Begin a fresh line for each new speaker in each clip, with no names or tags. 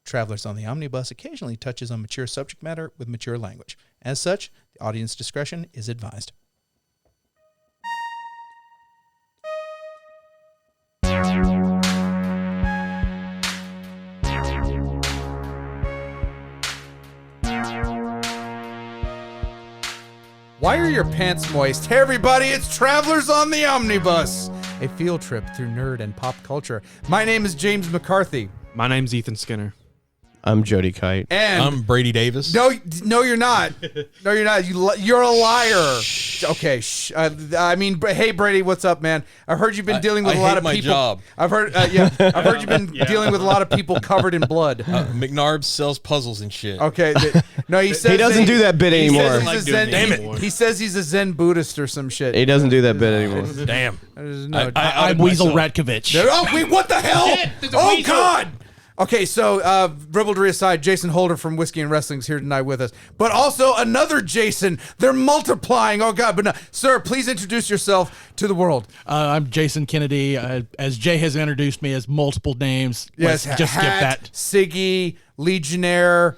Travelers on the Omnibus occasionally touches on mature subject matter with mature language. As such, the audience discretion is advised. Why are your pants moist? Hey everybody, it's Travelers on the Omnibus, a field trip through nerd and pop culture. My name is James McCarthy.
My name's Ethan Skinner.
I'm Jody Kite.
And
I'm Brady Davis.
No, you're not. No, you're not. You're a liar. Okay. I mean, hey, Brady, what's up, man? I've heard you've been dealing with a lot of people.
Job.
I've heard you've been dealing with a lot of people covered in blood.
McNarb sells puzzles and shit.
Okay. No, he says
He doesn't do that bit anymore.
He says he's a Zen Buddhist or some shit.
He doesn't do that bit anymore.
Damn.
I'm Weasel Ratkovich.
Oh, wait, what the hell? Oh, God. Okay, so ribaldry aside, Jason Holder from Whiskey and Wrestling's here tonight with us. But also another Jason. They're multiplying. Oh, God. But no. Sir, please introduce yourself to the world.
I'm Jason Kennedy. As Jay has introduced me as multiple names.
Yes,
just skip that.
Siggy, Legionnaire,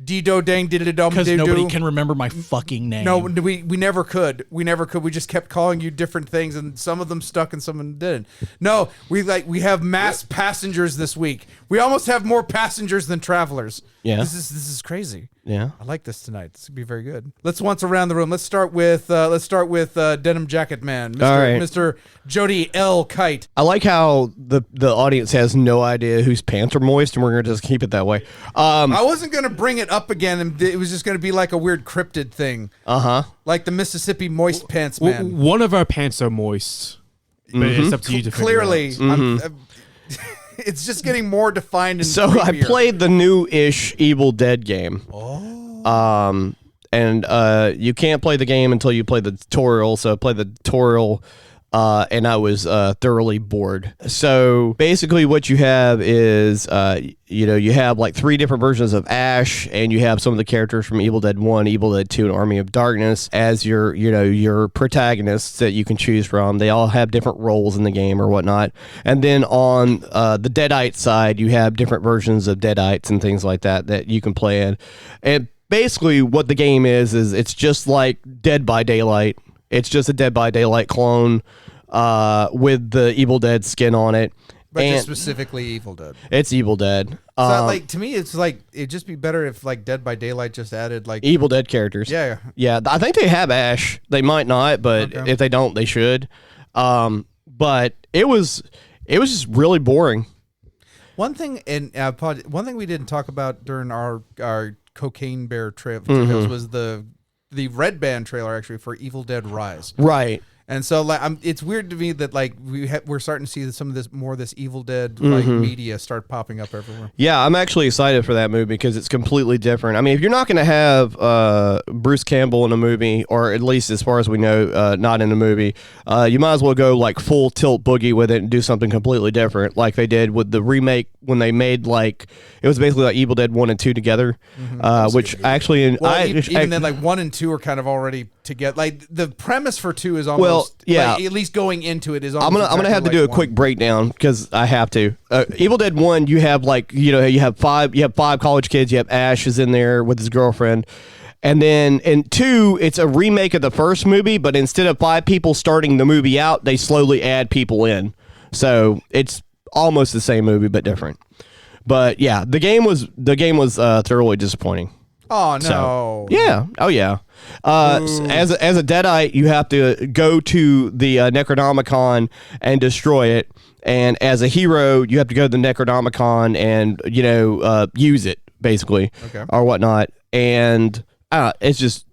Dido Dang Dididom.
Because nobody can remember my fucking name.
No, we never could. We never could. We just kept calling you different things, and some of them stuck and some of them didn't. No, we have mass passengers this week. We almost have more passengers than travelers.
Yeah.
This is crazy.
Yeah.
I like this tonight. This would be very good. Let's once around the room. Let's start with Denim Jacket Man, Mr.
All right.
Mr. Jody L. Kite.
I like how the audience has no idea whose pants are moist, and we're going to just keep it that way.
I wasn't going to bring it up again, and it was just going to be like a weird cryptid thing.
Uh-huh.
Like the Mississippi Moist Pants Man.
One of our pants are moist. But it's up to you to figure it out.
It's just getting more defined and
So
creepier.
I played the new-ish Evil Dead game. Oh. And you can't play the game until you play the tutorial, so I played the tutorial, and I was thoroughly bored. So basically what you have is, you have like 3 different versions of Ash, and you have some of the characters from Evil Dead 1, Evil Dead 2, and Army of Darkness as your protagonists that you can choose from. They all have different roles in the game or whatnot. And then on the Deadite side, you have different versions of Deadites and things like that you can play in. And basically what the game is it's just like Dead by Daylight. It's just a Dead by Daylight clone with the Evil Dead skin on it.
But just specifically Evil Dead.
It's Evil Dead.
So to me, it's like it'd just be better if like Dead by Daylight just added like
Evil Dead characters.
Yeah.
Yeah, I think they have Ash. They might not, but if they don't, they should. But it was just really boring.
One thing, one thing we didn't talk about during our Cocaine Bear trails was the Red Band trailer actually for Evil Dead Rise.
Right.
And so, like, it's weird to me that like we're starting to see some of this Evil Dead like media start popping up everywhere.
Yeah, I'm actually excited for that movie because it's completely different. I mean, if you're not going to have Bruce Campbell in a movie, or at least as far as we know, not in a movie, you might as well go like full tilt boogie with it and do something completely different, like they did with the remake when they made like it was basically like Evil Dead 1 and 2 together, which actually
even then like 1 and 2 are kind of already together. Like the premise for 2 is almost like, at least going into it is almost
I'm gonna have to do a quick breakdown because I have to. Evil Dead 1, you have like you have five college kids. You have Ash is in there with his girlfriend. And then in 2, it's a remake of the first movie, but instead of 5 people starting the movie out, they slowly add people in. So it's almost the same movie but different. But yeah, the game was thoroughly disappointing.
Oh no!
So, yeah. Oh yeah. As a Deadite, you have to go to the Necronomicon and destroy it, and as a hero, you have to go to the Necronomicon and use it basically, or whatnot. And it's just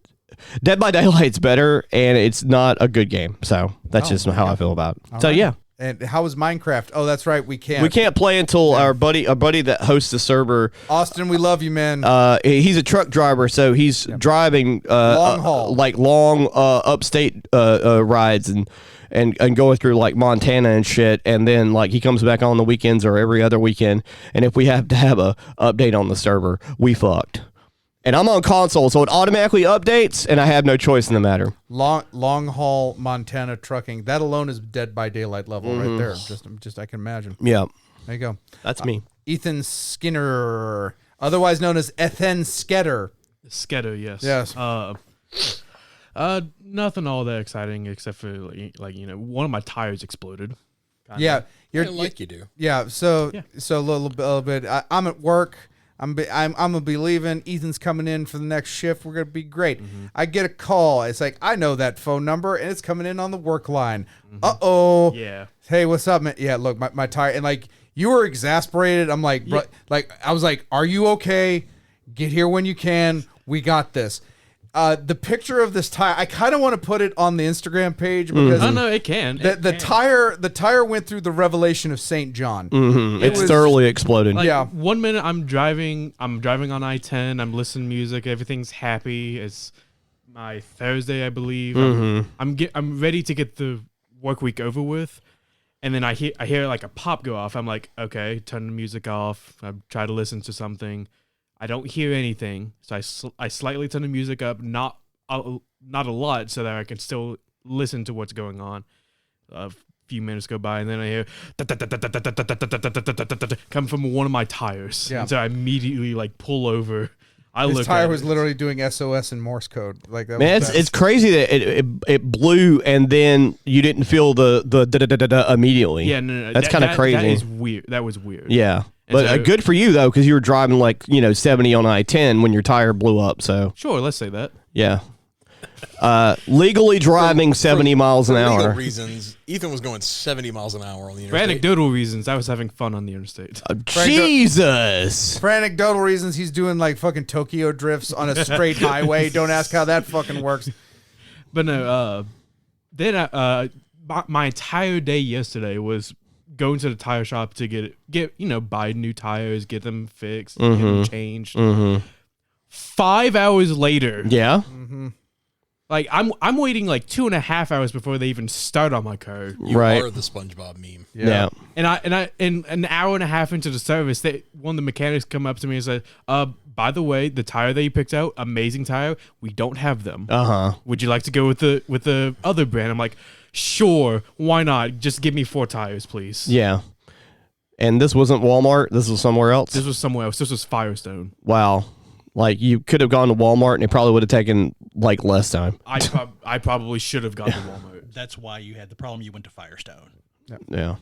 Dead by Daylight's better, and it's not a good game. So that's just how I feel about it. So yeah.
And how is Minecraft? Oh, that's right. We can't.
We can't play until our buddy that hosts the server.
Austin, we love you, man.
He's a truck driver, so he's driving
long haul,
like long upstate rides and going through like Montana and shit. And then like he comes back on the weekends or every other weekend. And if we have to have a update on the server, we fucked. And I'm on console, so it automatically updates, and I have no choice in the matter.
Long haul Montana trucking. That alone is Dead by Daylight level right there. Just I can imagine.
Yeah.
There you go.
That's me.
Ethan Skinner, otherwise known as Ethan Sketter.
Sketter, yes.
Yes.
Nothing all that exciting except for like one of my tires exploded.
Yeah,
I like you do.
Yeah, so
Yeah.
so a little bit. I'm at work. I'm gonna be leaving. Ethan's coming in for the next shift. We're gonna be great. I get a call. It's like I know that phone number, and it's coming in on the work line. Uh-oh.
Yeah.
Hey, what's up, man? Yeah, look, my tire, and like you were exasperated. I'm like, bro, like I was like, are you okay? Get here when you can. We got this. The picture of this tire, I kind of want to put it on the Instagram page because
Oh no, it can.
the tire went through the revelation of St. John.
It's
was-
thoroughly exploded.
Like,
Yeah.
1 minute I'm driving on I-10. I'm listening to music. Everything's happy. It's my Thursday, I believe. I'm ready to get the work week over with, and then I hear like a pop go off. I'm like, okay, turn the music off. I try to listen to something. I don't hear anything, so I slightly turn the music up, not a lot, so that I can still listen to what's going on. A few minutes go by, and then I hear come from one of my tires.
Yeah.
And so I immediately like pull over. I
His
look
tire
at
was
it.
literally doing SOS in Morse code. Like that.
Man,
was
it's crazy that it blew and then you didn't feel the da-da-da-da-da immediately.
Yeah, no.
That's kind of crazy.
That is weird. That was weird.
Yeah.
And
But
so-
good for you, though, because you were driving like, 70 on I-10 when your tire blew up. So,
Sure, let's say that.
yeah. Legally driving 70 miles an
For legal
hour.
reasons, Ethan was going 70 miles an hour on the
For
interstate.
anecdotal reasons, I was having fun on the interstate.
Jesus.
For anecdotal reasons, he's doing like fucking Tokyo drifts on a straight highway. Don't ask how that fucking works.
But no, then my entire day yesterday was going to the tire shop to get buy new tires, get them fixed, get them changed. 5 hours later,
Yeah.
like I'm waiting like 2.5 hours before they even start on my car.
You
Right.
are the SpongeBob meme.
Yeah.
And an hour and a half into the service, one of the mechanics come up to me and said, by the way, the tire that you picked out, amazing tire, we don't have them.
Uh-huh.
Would you like to go with the other brand? I'm like, sure, why not? Just give me 4 tires, please.
Yeah. And this wasn't Walmart. This was somewhere else.
This was somewhere else. This was Firestone.
Wow. Like, you could have gone to Walmart and it probably would have taken, like, less time.
I probably should have gone to Walmart.
That's why you had the problem. You went to Firestone.
Yeah.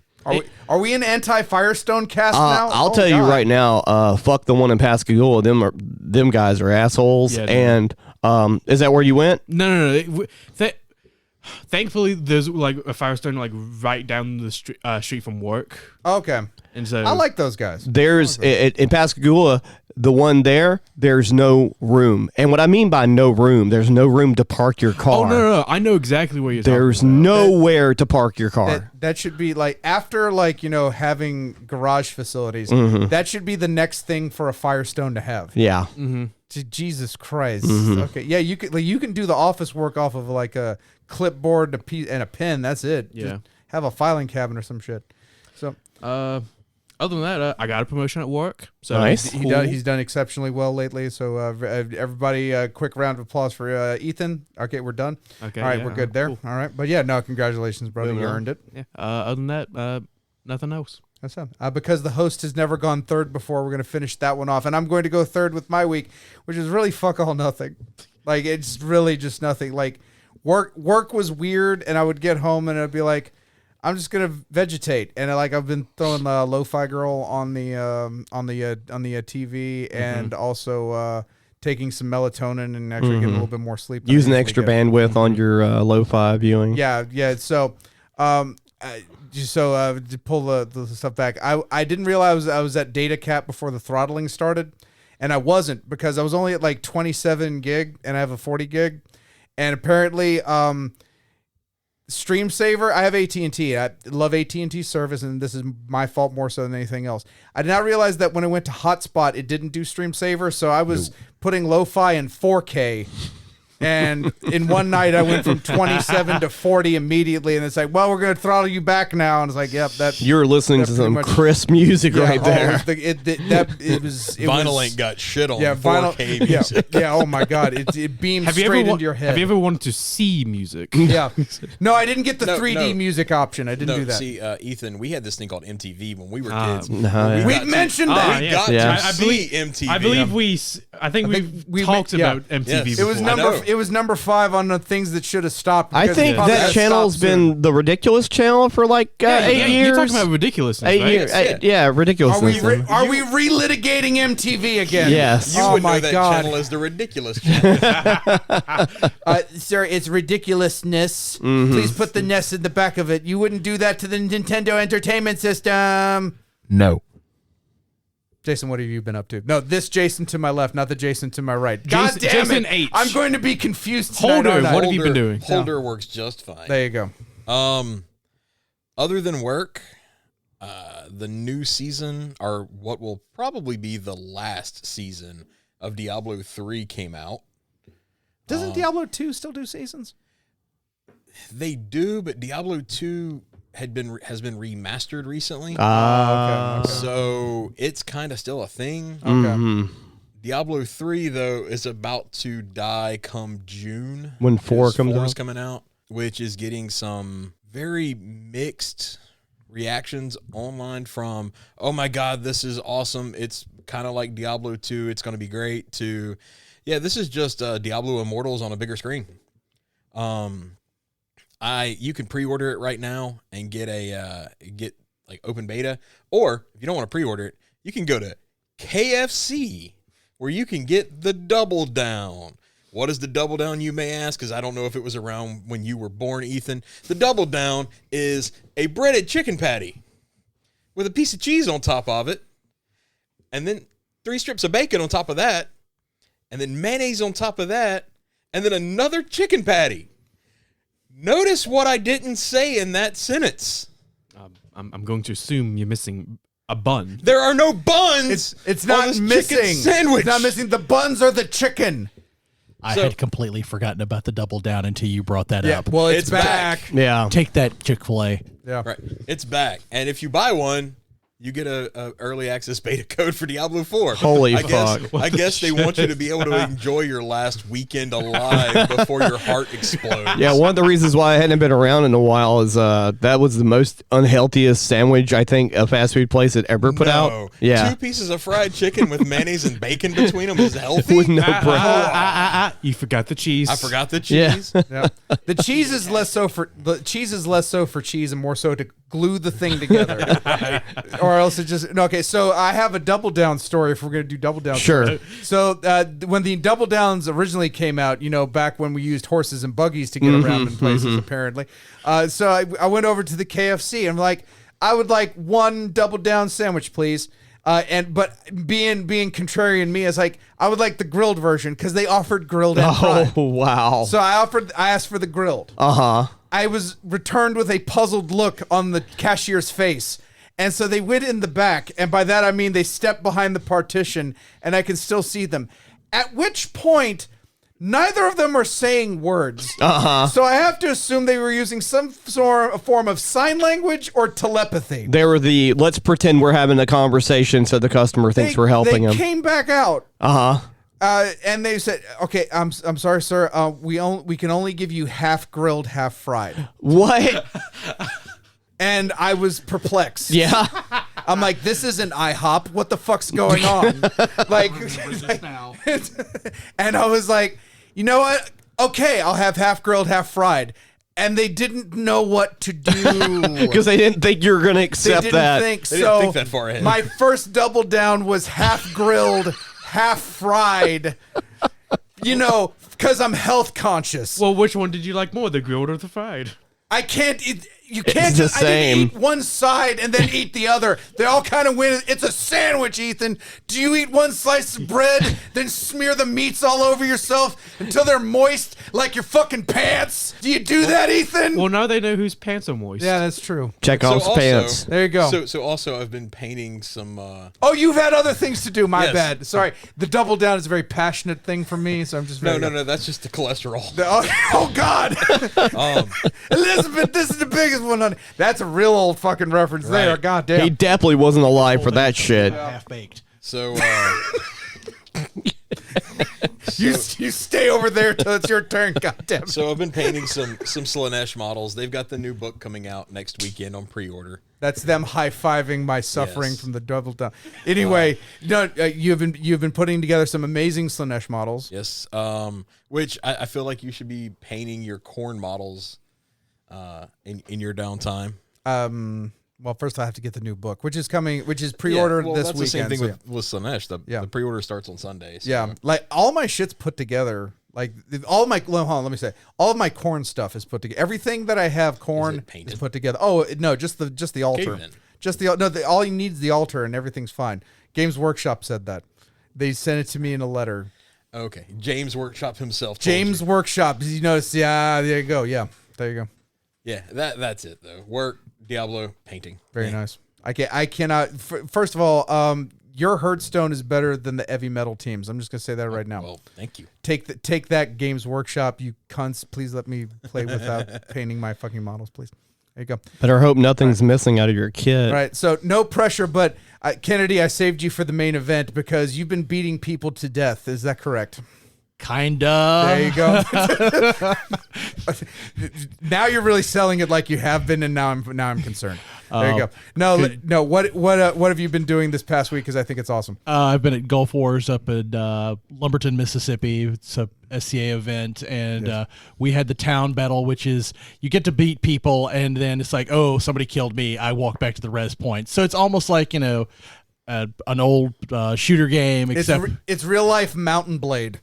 Are we an anti-Firestone cast now?
I'll
Oh,
tell you
God.
right now, fuck the one in Pascagoula. Them guys are assholes.
Yeah, dude.
And is that where you went?
No. Thankfully, there's like a Firestone like right down the street from work,
Okay.
and so
I like those guys.
There's in Pascagoula, the one there's no room. And what I mean by no room, there's no room to park your car.
Oh no! I know exactly where you're.
There's
talking about.
nowhere to park your car.
That should be like after like having garage facilities. That should be the next thing for a Firestone to have.
Yeah.
Jesus Christ. Okay. Yeah, you can do the office work off of like a clipboard and a pen. That's it.
Yeah.
Just have a filing cabinet or some shit. So
Other than that, I got a promotion at work. So
Nice.
he's done exceptionally well lately. So everybody, quick round of applause for Ethan. Okay, we're done.
Okay,
All right,
yeah,
we're good there.
cool.
All right, but yeah, no, congratulations, brother. You earned it.
Yeah. Other than that, nothing else.
That's it. Because the host has never gone third before, we're going to finish that one off. And I'm going to go third with my week, which is really fuck all nothing. Like, it's really just nothing. Like, work was weird, and I would get home, and I'd be like, I'm just going to vegetate. And, I've been throwing Lo-Fi Girl on the TV and also taking some melatonin and actually getting a little bit more sleep. than I
Using
usually
extra
get.
bandwidth on your lo-fi viewing.
Yeah. So, to pull the stuff back, I didn't realize I was at data cap before the throttling started, and I wasn't because I was only at like 27 gig, and I have a 40 gig, and apparently, Stream Saver. I have AT&T. I love AT&T service, and this is my fault more so than anything else. I did not realize that when I went to hotspot, it didn't do Stream Saver, so I was putting lo-fi in 4K. And in one night, I went from 27 to 40 immediately. And it's like, well, we're going to throttle you back now. And it's like, yep, that.
You're listening to some crisp music right there.
It was
Vinyl ain't got shit on.
Yeah,
4K
vinyl.
music.
Yeah. Oh my God, it beams straight into your head.
Have you ever wanted to see music?
Yeah. No, I didn't get the
No,
3D music option. I didn't do that.
See, Ethan, we had this thing called MTV when we were kids.
We mentioned that.
We got
Yeah.
to see MTV.
I believe I think we talked about MTV.
Yes.
before.
It was number 5 on the things that should have stopped.
I
because
think
it probably
that
had
channel's
stopped soon.
been the ridiculous channel for like 8 years.
You're talking about ridiculousness,
8
right?
years.
Yes,
Yeah, ridiculousness.
Are we relitigating MTV again?
Yes.
You
Oh
would
my
know that
God.
channel as the ridiculous channel.
Sir, it's ridiculousness. Please put the nest in the back of it. You wouldn't do that to the Nintendo Entertainment System.
No.
Jason, what have you been up to? No, this Jason to my left, not the Jason to my right. God damn
Jason
it.
H.
I'm going to be confused tonight,
Holder,
aren't I?
what have you been doing?
Holder works just fine.
There you go.
Other than work, the new season, or what will probably be the last season of Diablo 3 came out.
Doesn't Diablo 2 still do seasons?
They do, but Diablo 2 has been remastered recently.
Okay.
So it's kind of still a thing.
Okay.
Diablo 3, though, is about to die come June.
When 4
because
comes
4
out?
is coming out, which is getting some very mixed reactions online from, oh my God, this is awesome. It's kind of like Diablo 2. It's going to be great, to, yeah, this is just Diablo Immortals on a bigger screen. You can pre-order it right now and get like open beta, or if you don't want to pre-order it, you can go to KFC where you can get the Double Down. What is the Double Down, you may ask, because I don't know if it was around when you were born, Ethan. The Double Down is a breaded chicken patty with a piece of cheese on top of it, and then 3 strips of bacon on top of that, and then mayonnaise on top of that, and then another chicken patty. Notice what I didn't say in that sentence.
I'm going to assume you're missing a bun.
There are no buns.
It's
on
not
this
missing.
chicken sandwich.
It's not missing. The buns are the chicken.
I had completely forgotten about the double down until you brought that up.
Well,
It's back.
Yeah.
Take that, Chick-fil-A.
Yeah.
Right, it's back, and if you buy one, you get a early access beta code for Diablo 4.
Holy
I
fuck.
Guess, I guess they want you to be able to enjoy your last weekend alive before your heart explodes.
Yeah, one of the reasons why I hadn't been around in a while is that was the most unhealthiest sandwich I think a fast food place had ever put out. Yeah.
2 pieces of fried chicken with mayonnaise and bacon between them is healthy.
With no bread.
You forgot the cheese.
I forgot the cheese.
Yeah. The cheese is less so for cheese and more so to glue the thing together. Or else it just okay. So I have a Double Down story if we're gonna do Double Down.
Sure.
story. So when the Double Downs originally came out, back when we used horses and buggies to get around in places, apparently. So I went over to the KFC and I'm like, I would like 1 Double Down sandwich, please. But being contrarian me, is like, I would like the grilled version because they offered grilled and fried.
Oh, wow.
So I asked for the grilled.
Uh-huh.
I was returned with a puzzled look on the cashier's face. And so they went in the back, and by that I mean they stepped behind the partition, and I can still see them. At which point, neither of them are saying words.
Uh-huh.
So I have to assume they were using some sort of form of sign language or telepathy.
They were let's pretend we're having a conversation so the customer thinks we're helping
They
him.
came back out.
Uh-huh.
And they said, "Okay, I'm sorry, sir. We can only give you half grilled, half fried."
What?
And I was perplexed.
Yeah.
I'm like, this isn't IHOP. What the fuck's going on? And I was like, you know what? Okay, I'll have half grilled, half fried. And they didn't know what to do.
Because they didn't think you were going to
They
accept
didn't
that.
think
They
so.
didn't think that far ahead.
My first Double Down was half grilled, half fried. Because I'm health conscious.
Well, which one did you like more, the grilled or the fried?
I can't. You can't
the
just I
same.
didn't eat one side and then eat the other. They all kind of win. It's a sandwich, Ethan. Do you eat one slice of bread, then smear the meats all over yourself until they're moist like your fucking pants? Do you do that, Ethan?
Well, now they know whose pants are moist.
Yeah, that's true.
Chekhov's pants.
There you go.
So also I've been painting some.
Oh, you've had other things to do. My
Yes.
bad. Sorry. The double down is a very passionate thing for me, so I'm just very
No. That's just the cholesterol.
Oh God, Elizabeth, this is the biggest one on. That's a real old fucking reference there.
Right.
God damn.
He definitely wasn't alive for that shit.
Half baked.
So
You stay over there till it's your turn. God damn it.
so I've been painting some Slanesh models. They've got the new book coming out next weekend on pre-order.
That's them high-fiving my suffering
Yes.
from the double down. Anyway, you've been putting together some amazing Slanesh models.
Yes. Which I feel like you should be painting your corn models in your downtime.
Well, first I have to get the new book, which is pre-ordered
well,
this
that's
weekend.
the same
so
thing with Slanesh. The pre-order starts on Sunday. So.
yeah, like all my shit's put together. Like all my, hold on, let me say, all of my corn stuff is put together. Everything that I have corn
Is it painted?
is put together. Oh no, just the altar.
then.
Just all you need is the altar, and everything's fine. Games Workshop said that. They sent it to me in a letter.
Okay. James Workshop himself. told
James
you.
Workshop. Did you notice? Yeah, there you go. Yeah, there you go.
Yeah, that's it though. Work, Diablo, painting.
Very nice. I cannot. First of all, your Hearthstone is better than the heavy metal teams. I'm just gonna say that right now.
Well, thank you.
Take that, Games Workshop. You cunts. Please let me play without painting my fucking models, please. There you go.
Better hope nothing's missing out of your kit.
All right. So no pressure, but Kennedy, I saved you for the main event because you've been beating people to death. Is that correct?
Kinda.
There you go. Now you're really selling it like you have been, and now I'm concerned. There you go. No. What have you been doing this past week? Because I think it's awesome.
I've been at Gulf Wars up in Lumberton, Mississippi. It's a SCA event, and we had the town battle, which is you get to beat people, and then it's like, oh, somebody killed me. I walk back to the res point. So it's almost like an old shooter game, except
It's real life Mountain Blade.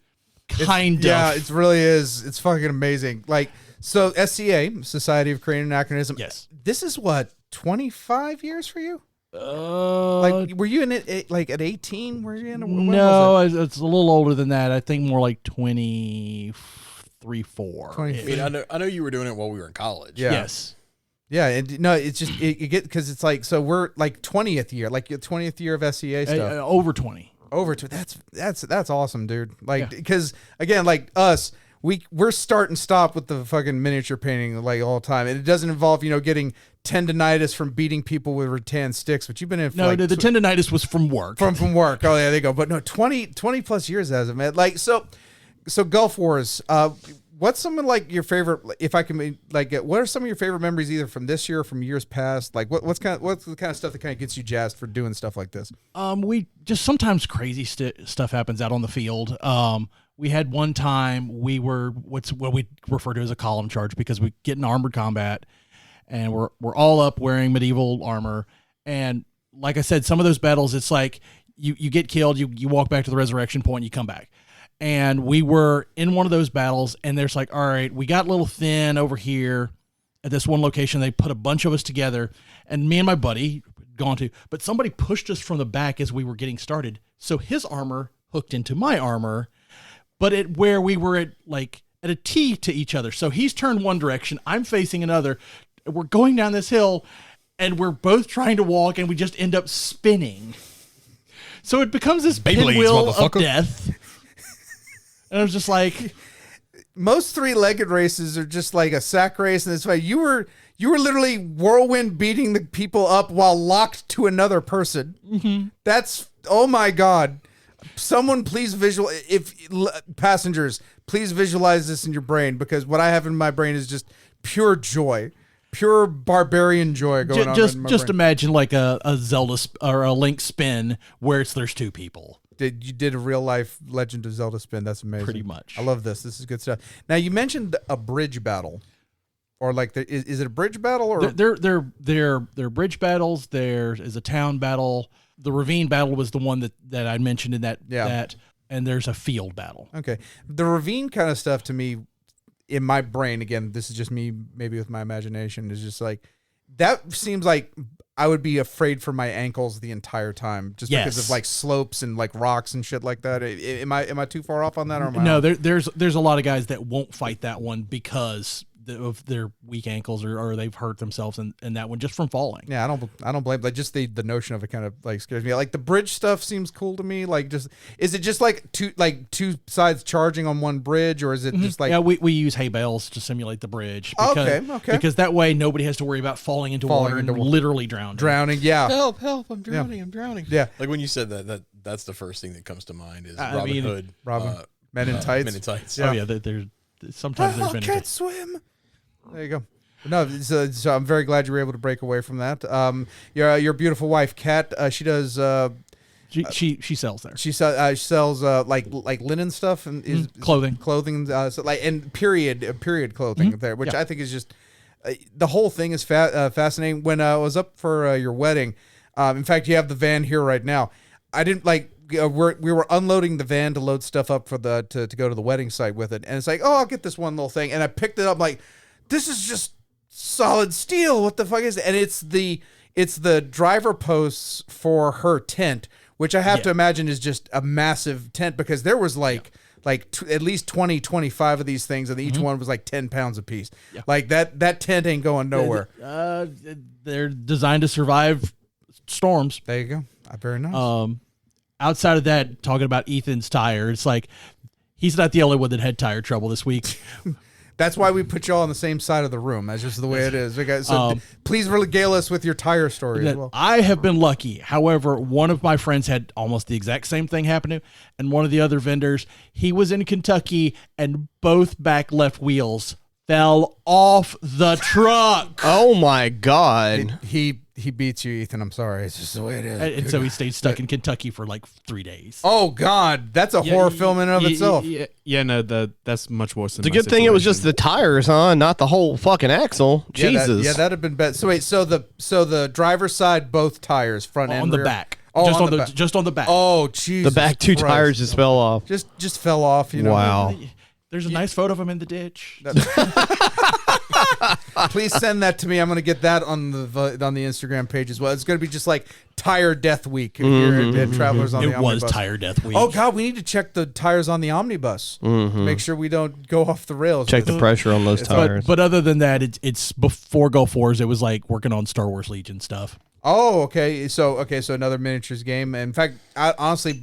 kind of.
Yeah, it really is. It's fucking amazing. Like, so SCA, Society of Creative Anachronism.
Yes.
This is what, 25 years for you?
Like,
Were you in it like at 18? Were you in it? When
no,
was
it's a little older than that. I think more like 23, 4.
20.
I mean, I know you were doing it while we were in college.
Yeah.
Yes.
Yeah, and no, it's just you get because it's like so we're like 20th year, like your 20th year of SCA stuff.
Over 20.
Over to that's awesome, dude. Like because again, like us, we're start and stop with the fucking miniature painting like all the time, and it doesn't involve getting tendonitis from beating people with rattan sticks, which you've been in. For
No,
like
the tendonitis was from work.
from work. Oh yeah, they go. But no, 20 plus years as it, man. Like so Gulf Wars. What's some of like your favorite? If I can, like, what are some of your favorite memories either from this year or from years past? Like, what's the kind of stuff that kind of gets you jazzed for doing stuff like this?
We just sometimes crazy stuff happens out on the field. We had one time we were what we refer to as a column charge because we get in armored combat, and we're all up wearing medieval armor. And like I said, some of those battles, it's like you get killed, you walk back to the resurrection point, you come back. And we were in one of those battles, and there's like, all right, we got a little thin over here at this one location. They put a bunch of us together, and me and my buddy but somebody pushed us from the back as we were getting started. So his armor hooked into my armor, but where we were at a T to each other. So he's turned one direction, I'm facing another. We're going down this hill, and we're both trying to walk, and we just end up spinning. So it becomes this pinwheel of death. And I was just like,
most three-legged races are just like a sack race, and it's like you were literally whirlwind beating the people up while locked to another person. Mm-hmm. That's oh my god! Someone please passengers, please visualize this in your brain because what I have in my brain is just pure joy. Pure barbarian joy going on.
Just imagine like a Zelda or a Link spin where there's two people.
You did a real life Legend of Zelda spin. That's amazing.
Pretty much.
I love this. This is good stuff. Now you mentioned a bridge battle, or like is it a bridge battle or
they're bridge battles. There is a town battle. The ravine battle was the one that I mentioned in that and there's a field battle.
Okay, the ravine kind of stuff to me, in my brain, again, this is just me maybe with my imagination, is just like that seems like I would be afraid for my ankles the entire time, just because of like slopes and like rocks and shit like that. Am I too far off on that? Or am I
No,
on?
there's a lot of guys that won't fight that one because of their weak ankles or they've hurt themselves in that one just from falling.
Yeah, I don't blame. Like just the notion of it kind of like scares me. Like the bridge stuff seems cool to me. Like is it just like two sides charging on one bridge, or is it just like
we use hay bales to simulate the bridge.
Okay.
Because that way nobody has to worry about falling into water and literally drowning.
Yeah.
Help! I'm drowning! I'm drowning.
Yeah.
Like when you said that's the first thing that comes to mind is
I
Robin
mean,
Hood.
Men in Tights.
Men in Tights.
Oh yeah, there's sometimes there's
I
been
can't swim. There you go. No, so I'm very glad you were able to break away from that. Your beautiful wife, Kat, she does.
She sells there.
She sells like linen stuff and is
Clothing.
So like and period clothing there, which I think is just the whole thing is fascinating. When I was up for your wedding, in fact, you have the van here right now. I didn't like. We were unloading the van to load stuff up for to go to the wedding site with it, and it's like, oh, I'll get this one little thing, and I picked it up like, this is just solid steel. What the fuck is it? And it's the driver posts for her tent, which I have to imagine is just a massive tent, because there was at least 20, 25 of these things, and each one was like 10 pounds a piece. Yeah. Like that tent ain't going nowhere.
They're designed to survive storms.
There you go. Very nice.
Outside of that, talking about Ethan's tire, it's like he's not the only one that had tire trouble this week.
That's why we put y'all on the same side of the room. That's just the way it is. So please regale us with your tire story as well.
I have been lucky. However, one of my friends had almost the exact same thing happen to him, and one of the other vendors, he was in Kentucky, and both back left wheels fell off the truck.
Oh my God.
He beats you, Ethan. I'm sorry. It's just the way it is.
And so he stayed stuck in Kentucky for like 3 days.
Oh God, that's a horror film in and of itself.
No, that's much worse than
It's a good thing it was just the tires, huh? Not the whole fucking axle. Jesus.
That'd have been bad. So wait, so the driver's side, both tires, front and
on the
rear?
back.
Oh,
Just on the back.
Oh, Jesus.
The back two
Christ.
tires just fell off.
Just fell off. You know.
Wow.
There's a nice photo of him in the ditch.
Please send that to me. I'm going to get that on the Instagram page as well. It's going to be just like Tire Death Week here at Travelers on the
It was
Omnibus.
Tire Death Week.
Oh God, we need to check the tires on the Omnibus. Make sure we don't go off the rails.
Check the pressure on those tires.
But other than that, it's before Gulf Wars. It was like working on Star Wars Legion stuff.
Oh, okay. So another miniatures game. In fact, honestly,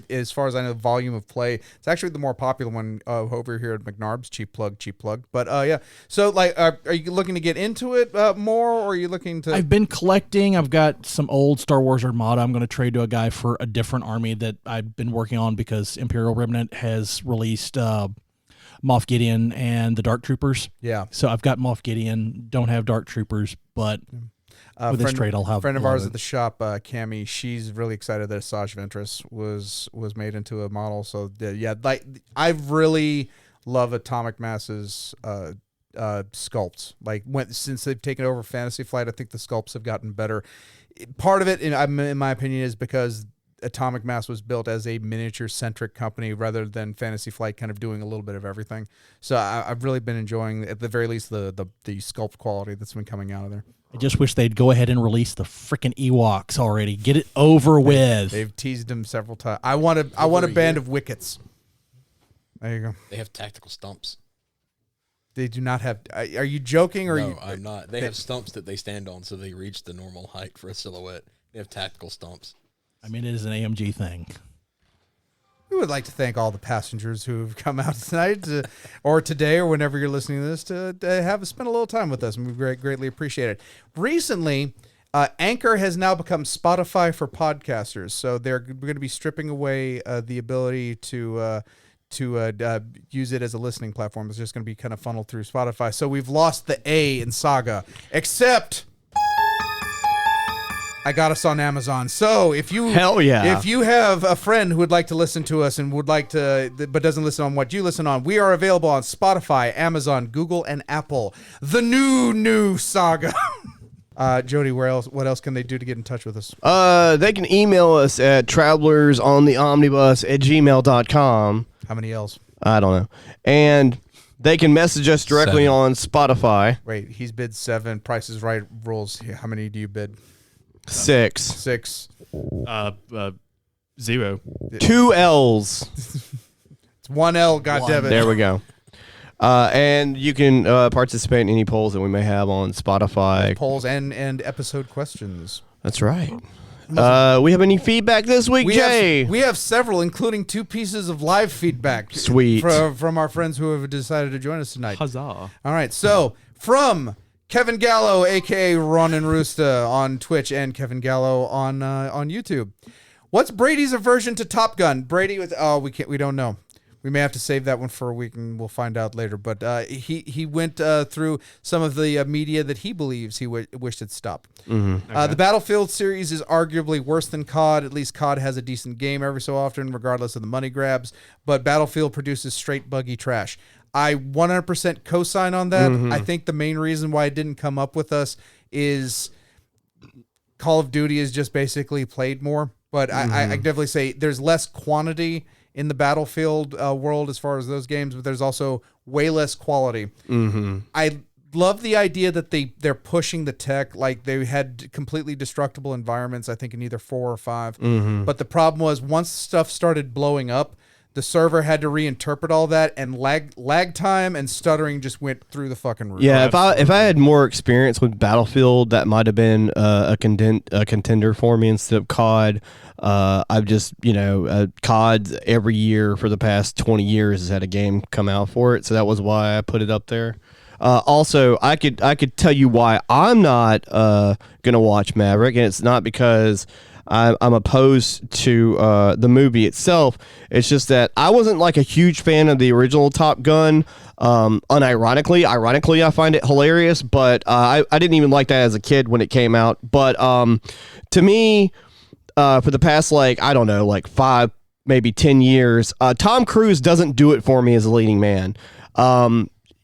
as far as I know, the volume of play, it's actually the more popular one over here at McNarb's. Cheap plug. But yeah. So like, are you looking to get into it more, or are you looking to?
I've been collecting. I've got some old Star Wars Armada. I'm going to trade to a guy for a different army that I've been working on because Imperial Remnant has released Moff Gideon and the Dark Troopers.
Yeah.
So I've got Moff Gideon. Don't have Dark Troopers, but. With this trade, I'll have
a friend of ours at the shop, Cammie. She's really excited that Asajj Ventress was made into a model. So yeah, like I really love Atomic Mass's sculpts. Like since they've taken over Fantasy Flight, I think the sculpts have gotten better. Part of it, in my opinion, is because Atomic Mass was built as a miniature-centric company rather than Fantasy Flight kind of doing a little bit of everything. So I've really been enjoying, at the very least, the sculpt quality that's been coming out of there.
I just wish they'd go ahead and release the freaking Ewoks already. Get it over with.
They've teased them several times. I want a band of Wickets. There you go.
They have tactical stumps.
They do not have. Are you joking? Or
no, I'm not. They have stumps that they stand on, so they reach the normal height for a silhouette. They have tactical stumps.
I mean, it is an AMG thing.
We would like to thank all the passengers who have come out tonight or today or whenever you're listening to this to have spent a little time with us, and we greatly appreciate it. Recently, Anchor has now become Spotify for podcasters, so they're going to be stripping away the ability to use it as a listening platform. It's just going to be kind of funneled through Spotify. So we've lost the A in Saga, except I got us on Amazon. So if you if you have a friend who would like to listen to us and would like to, but doesn't listen on what you listen on, we are available on Spotify, Amazon, Google, and Apple. The new Saga. Jody, what else can they do to get in touch with us?
They can email us at travelersontheomnibus@gmail.com.
How many L's?
I don't know. And They can message us directly
7.
on Spotify.
Wait, he's bid 7. Price is Right rules. How many do you bid?
6.
6.
0.
2 L's.
It's 1 L. Goddammit.
There we go. And you can participate in any polls that we may have on Spotify.
Polls and episode questions.
That's right. We have any feedback this week, Jay?
We have several, including 2 pieces of live feedback.
Sweet.
From our friends who have decided to join us tonight.
Huzzah.
All right, so from Kevin Gallo, a.k.a. Ron and Roosta on Twitch, and Kevin Gallo on YouTube. What's Brady's aversion to Top Gun? Brady with we don't know. We may have to save that one for a week, and we'll find out later. But he went through some of the media that he believes he wished had stopped.
Okay.
The Battlefield series is arguably worse than COD. At least COD has a decent game every so often, regardless of the money grabs. But Battlefield produces straight buggy trash. I 100% co-sign on that. I think the main reason why it didn't come up with us is Call of Duty is just basically played more. But I definitely say there's less quantity in the Battlefield world as far as those games, but there's also way less quality. I love the idea that they're pushing the tech. Like, they had completely destructible environments, I think in either 4 or 5. But the problem was, once stuff started blowing up, the server had to reinterpret all that, and lag time and stuttering just went through the fucking roof.
Yeah, if I had more experience with Battlefield, that might have been a contender for me instead of COD. I've just, COD every year for the past 20 years has had a game come out for it, so that was why I put it up there. Also, I could tell you why I'm not gonna watch Maverick, and it's not because I'm opposed to the movie itself. It's just that I wasn't like a huge fan of the original Top Gun. Ironically, I find it hilarious, but I didn't even like that as a kid when it came out. But to me, for the past 5, maybe 10 years, Tom Cruise doesn't do it for me as a leading man.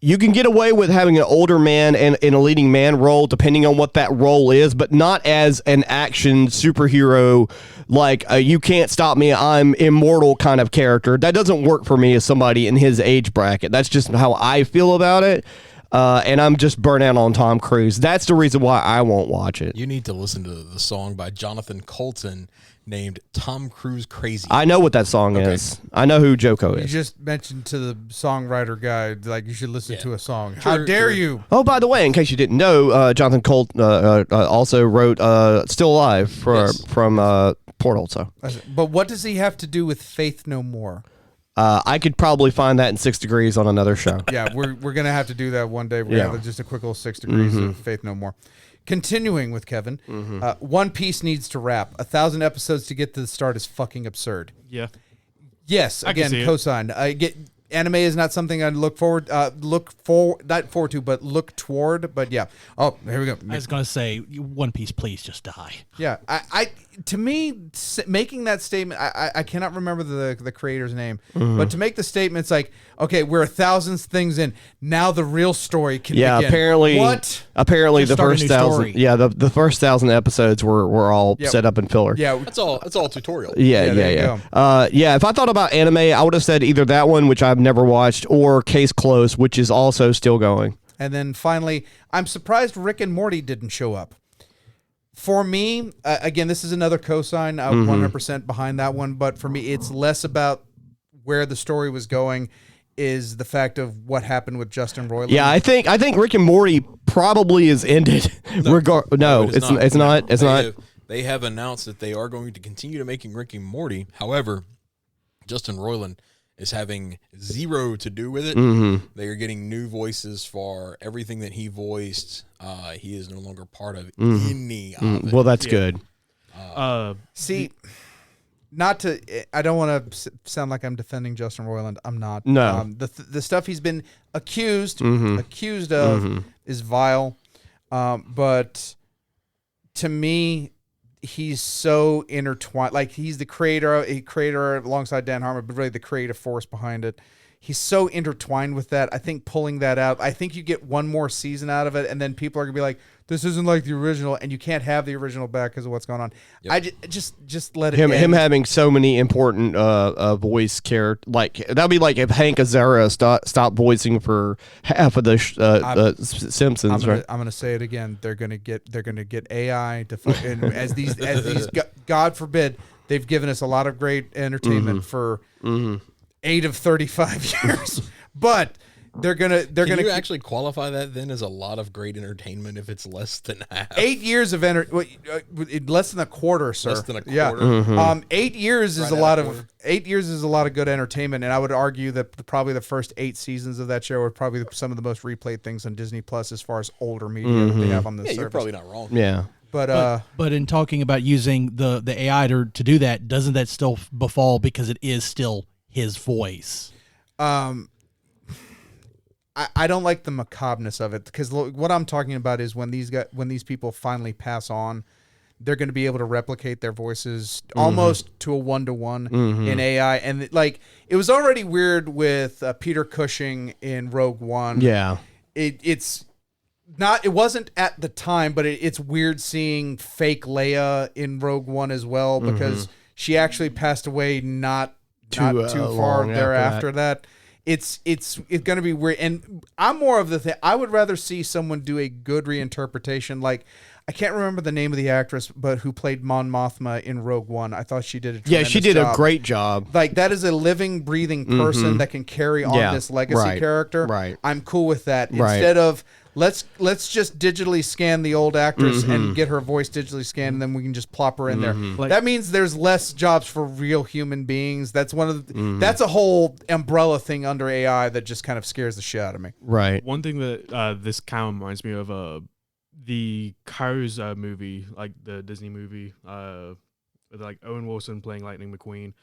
You can get away with having an older man in a leading man role, depending on what that role is, but not as an action superhero, like you can't stop me, I'm immortal kind of character. That doesn't work for me as somebody in his age bracket. That's just how I feel about it. And I'm just burnt out on Tom Cruise. That's the reason why I won't watch it.
You need to listen to the song by Jonathan Colton named Tom Cruise Crazy.
I know what that song is. I know who Joko
You
is.
just mentioned to the songwriter guy, like, you should listen to a song. How dare you?
Oh, by the way, in case you didn't know, Jonathan Colt also wrote "Still Alive" from Portal. So,
But what does he have to do with Faith No More?
I could probably find that in 6 Degrees on another show.
Yeah, we're gonna have to do that one day. We're gonna have just a quick little 6 degrees of Faith No More. Continuing with Kevin, One Piece needs to wrap. 1,000 episodes to get to the start is fucking absurd.
Yeah.
Yes,
I can
again,
see it.
cosign. Anime is not something I look toward. But look toward. But yeah. Oh, here we go.
I was gonna say, One Piece, please just die.
Yeah, I to me, making that statement, I cannot remember the creator's name, but to make the statement, it's like, okay, we're 1,000 things in. Now the real story can begin.
Apparently
Just
the
start a
first
new
1,000.
story.
Yeah, the first 1,000 episodes were all set up in filler.
Yeah,
That's all tutorial.
Yeah.
there you go.
If I thought about anime, I would have said either that one, which I've never watched, or Case Close, which is also still going.
And then finally, I'm surprised Rick and Morty didn't show up. For me, again, this is another cosign. I'm 100% behind that one. But for me, it's less about where the story was going, is the fact of what happened with Justin Roiland.
Yeah, I think Rick and Morty probably is ended.
No,
It's not.
They have announced that they are going to continue to making Rick and Morty. However, Justin Roiland is having zero to do with it. They are getting new voices for everything that he voiced. He is no longer part of any of it.
Well, that's good.
See, I don't want to sound like I'm defending Justin Roiland. I'm not.
No.
The stuff he's been accused of is vile. But to me, he's so intertwined. Like, he's the creator alongside Dan Harmon, but really the creative force behind it. he's so intertwined with that. I think pulling that out, I think you get one more season out of it, and then people are gonna be like, "This isn't like the original," and you can't have the original back because of what's going on.
Yep.
Just let it.
Him having so many important voice character, like that'd be like if Hank Azaria stopped voicing for half of the Simpsons, right?
I'm gonna say it again. They're gonna get AI to and as these God forbid, they've given us a lot of great entertainment for 8 of 35 years, but they're gonna
Can you actually qualify that then as a lot of great entertainment if it's less than half?
8 years of less than a quarter, sir.
Less than a quarter.
Yeah. 8 years is
Right
a lot
at a
of
quarter.
8 years is a lot of good entertainment, and I would argue that probably the first 8 seasons of that show are probably some of the most replayed things on Disney Plus as far as older media that they have on the
Yeah,
service.
you're probably not wrong.
Yeah.
But
in talking about using the AI to do that, doesn't that still befall because it is still his voice?
I don't like the macabreness of it, because what I'm talking about is when these people finally pass on, they're going to be able to replicate their voices almost to a 1-to-1 in AI. And like, it was already weird with Peter Cushing in Rogue One.
Yeah.
It wasn't at the time, but it's weird seeing fake Leia in Rogue One as well, because she actually passed away not too far
long
thereafter that. It's going to be weird. And I'm more of the thing. I would rather see someone do a good reinterpretation. Like, I can't remember the name of the actress, but who played Mon Mothma in Rogue One. I thought she did a tremendous
she did
job.
a great job.
Like, that is a living, breathing person that can carry on this legacy character.
Right.
I'm cool with that.
Right.
Instead of let's just digitally scan the old actress and get her voice digitally scanned, and then we can just plop her in there. That means there's less jobs for real human beings. That's one of the, that's a whole umbrella thing under AI that just kind of scares the shit out of me.
Right.
One thing that this kind of reminds me of the Cars movie, like the Disney movie, with like Owen Wilson playing Lightning McQueen.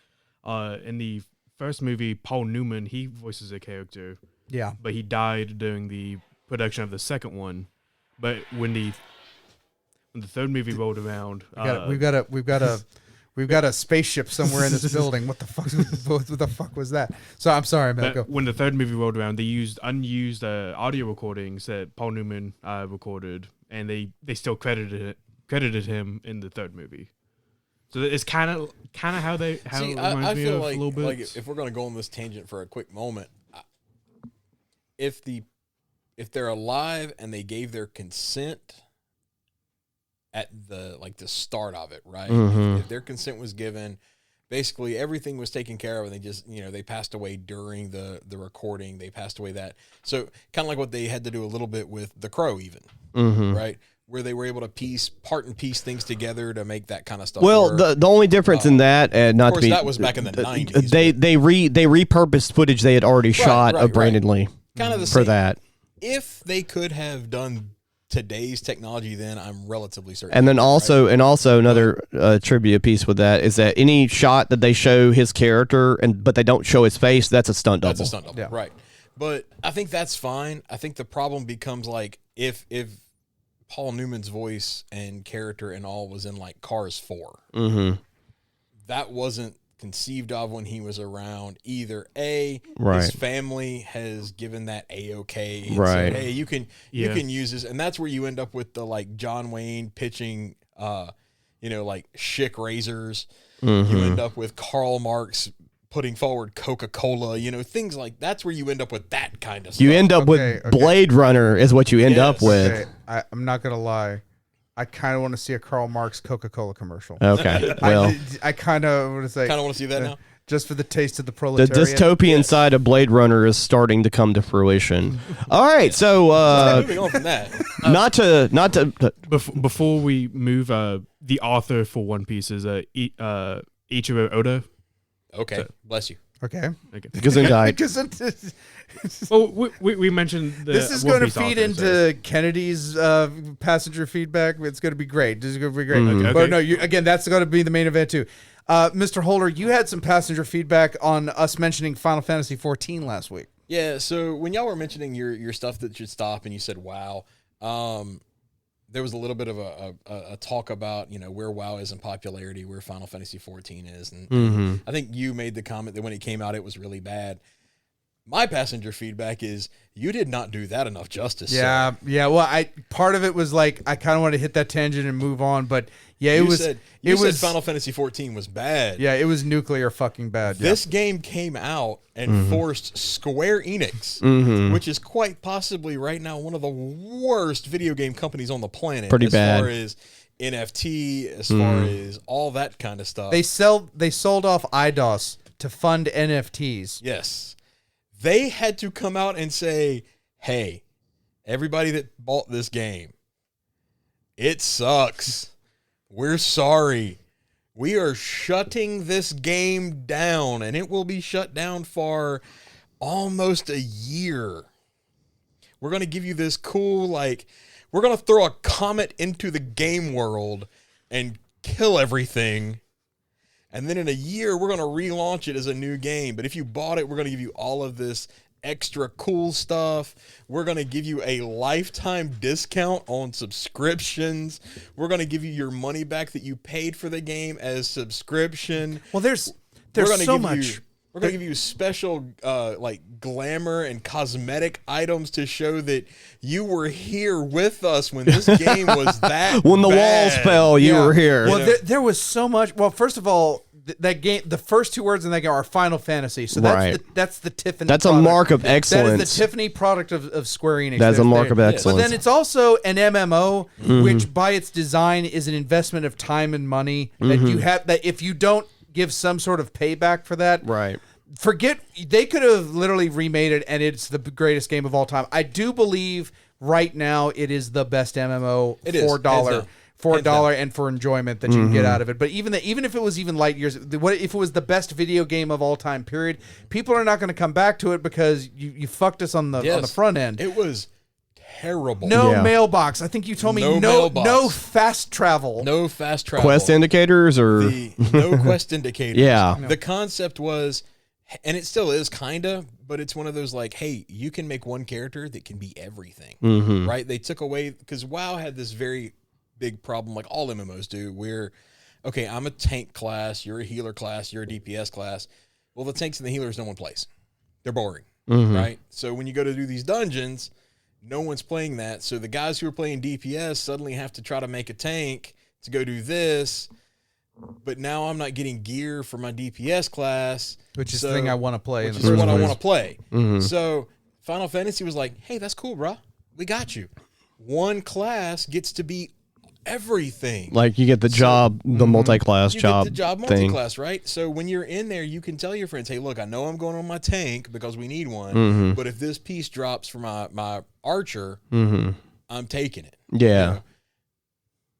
In the first movie, Paul Newman, he voices a character.
Yeah.
But he died during the production of the second one. But when the third movie rolled around,
We've got a spaceship somewhere in this building. What the fuck was that? So I'm sorry, man. Go.
when the third movie rolled around, they used unused audio recordings that Paul Newman recorded, and they still credited him in the third movie. So it's kind of how it reminds
I
me
feel
of a little bit.
like if we're going to go on this tangent for a quick moment, if they're alive and they gave their consent at the start of it, right? If their consent was given, basically everything was taken care of, and they just they passed away during the recording. They passed away that. So kind of like what they had to do a little bit with The Crow, even right, where they were able to piece things together to make that kind of stuff.
Well,
work.
the only difference in that, and not
of course,
to be,
that was back in the 90s.
They repurposed footage they had already shot of Brandon Lee
kind of the
for
same.
that.
If they could have done today's technology, then I'm relatively certain.
And then also another trivia piece with that is that any shot that they show his character but they don't show his face, that's a stunt double.
That's a stunt double, right? But I think that's fine. I think the problem becomes like if Paul Newman's voice and character and all was in like Cars 4, that wasn't conceived of when he was around either. His family has given that A-OK and said, hey, you can use this, and that's where you end up with the like John Wayne pitching like Schick razors. You end up with Karl Marx putting forward Coca-Cola, things like that's where you end up with that kind of stuff.
You end up with Blade Runner is what you end up with.
Okay. I'm not gonna lie. I kind of want to see a Karl Marx Coca-Cola commercial.
Okay, well,
I kind of want to say.
Kind of want to see that now.
Just for the taste of the
the
proletariat.
dystopian side of Blade Runner is starting to come to fruition. All right, so
Moving on from that,
not to
Before we move, the author for One Piece is Ichiro Oda.
okay, bless you.
Okay.
Gesundheit.
Oh, we mentioned the
This is
One
going to
Piece
feed
author,
into Kennedy's passenger feedback. It's going to be great. This is going to be great.
Okay.
But no, again, that's going to be the main event too. Mr. Holder, you had some passenger feedback on us mentioning Final Fantasy 14 last week.
Yeah, so when y'all were mentioning your stuff that should stop, and you said WoW, there was a little bit of a talk about where WoW is in popularity, where Final Fantasy 14 is, and I think you made the comment that when it came out, it was really bad. My passenger feedback is you did not do that enough justice.
Yeah,
sir.
yeah. Well, part of it was like I kind of wanted to hit that tangent and move on, but yeah, it was
Final Fantasy 14 was bad.
Yeah, it was nuclear fucking bad.
This game came out and forced Square Enix, which is quite possibly right now one of the worst video game companies on the planet.
Pretty bad.
As far as NFT, as far as all that kind of stuff.
They sold off IDOS to fund NFTs.
Yes. They had to come out and say, hey, everybody that bought this game, it sucks. We're sorry. We are shutting this game down, and it will be shut down for almost a year. We're going to give you this cool, we're going to throw a comet into the game world and kill everything. And then in a year, we're going to relaunch it as a new game. But if you bought it, we're going to give you all of this extra cool stuff. We're going to give you a lifetime discount on subscriptions. We're going to give you your money back that you paid for the game as subscription.
Well, there's so much.
We're going to give you special glamour and cosmetic items to show that you were here with us when this game was that
When the
bad.
walls fell, you were here.
Well, there was so much. Well, first of all, that game, the first two words in that game are Final Fantasy. So that's the Tiffany.
That's
product.
a mark of excellence.
That is the Tiffany product of Square Enix.
That's a mark of excellence.
But then it's also an MMO, which by its design is an investment of time and money that you have. That if you don't give some sort of payback for that,
right.
Forget, they could have literally remade it and it's the greatest game of all time. I do believe right now it is the best MMO for $4 and for enjoyment that you can get out of it. But even if it was even light years, if it was the best video game of all time, period, people are not going to come back to it because you fucked us on the front end.
It was terrible.
No mailbox. I think you told me no fast travel.
No fast travel.
Quest indicators or
no quest indicators.
Yeah.
The concept was, and it still is kinda, but it's one of those hey, you can make one character that can be everything. Right? They took away, because WoW had this very big problem, like all MMOs do, where okay, I'm a tank class, you're a healer class, you're a DPS class. Well, the tanks and the healers no one plays. They're boring. Right? So when you go to do these dungeons, no one's playing that. So the guys who are playing DPS suddenly have to try to make a tank to go do this. But now I'm not getting gear for my DPS class.
Which is the thing I want to play.
Which is what I want to play. So Final Fantasy was like, hey, that's cool, bro. We got you. One class gets to be everything.
Like you get the job, the multi-class job
get the job
thing.
multi-class, right? So when you're in there, you can tell your friends, hey, look, I know I'm going on my tank because we need one. But if this piece drops for my archer, I'm taking it.
Yeah.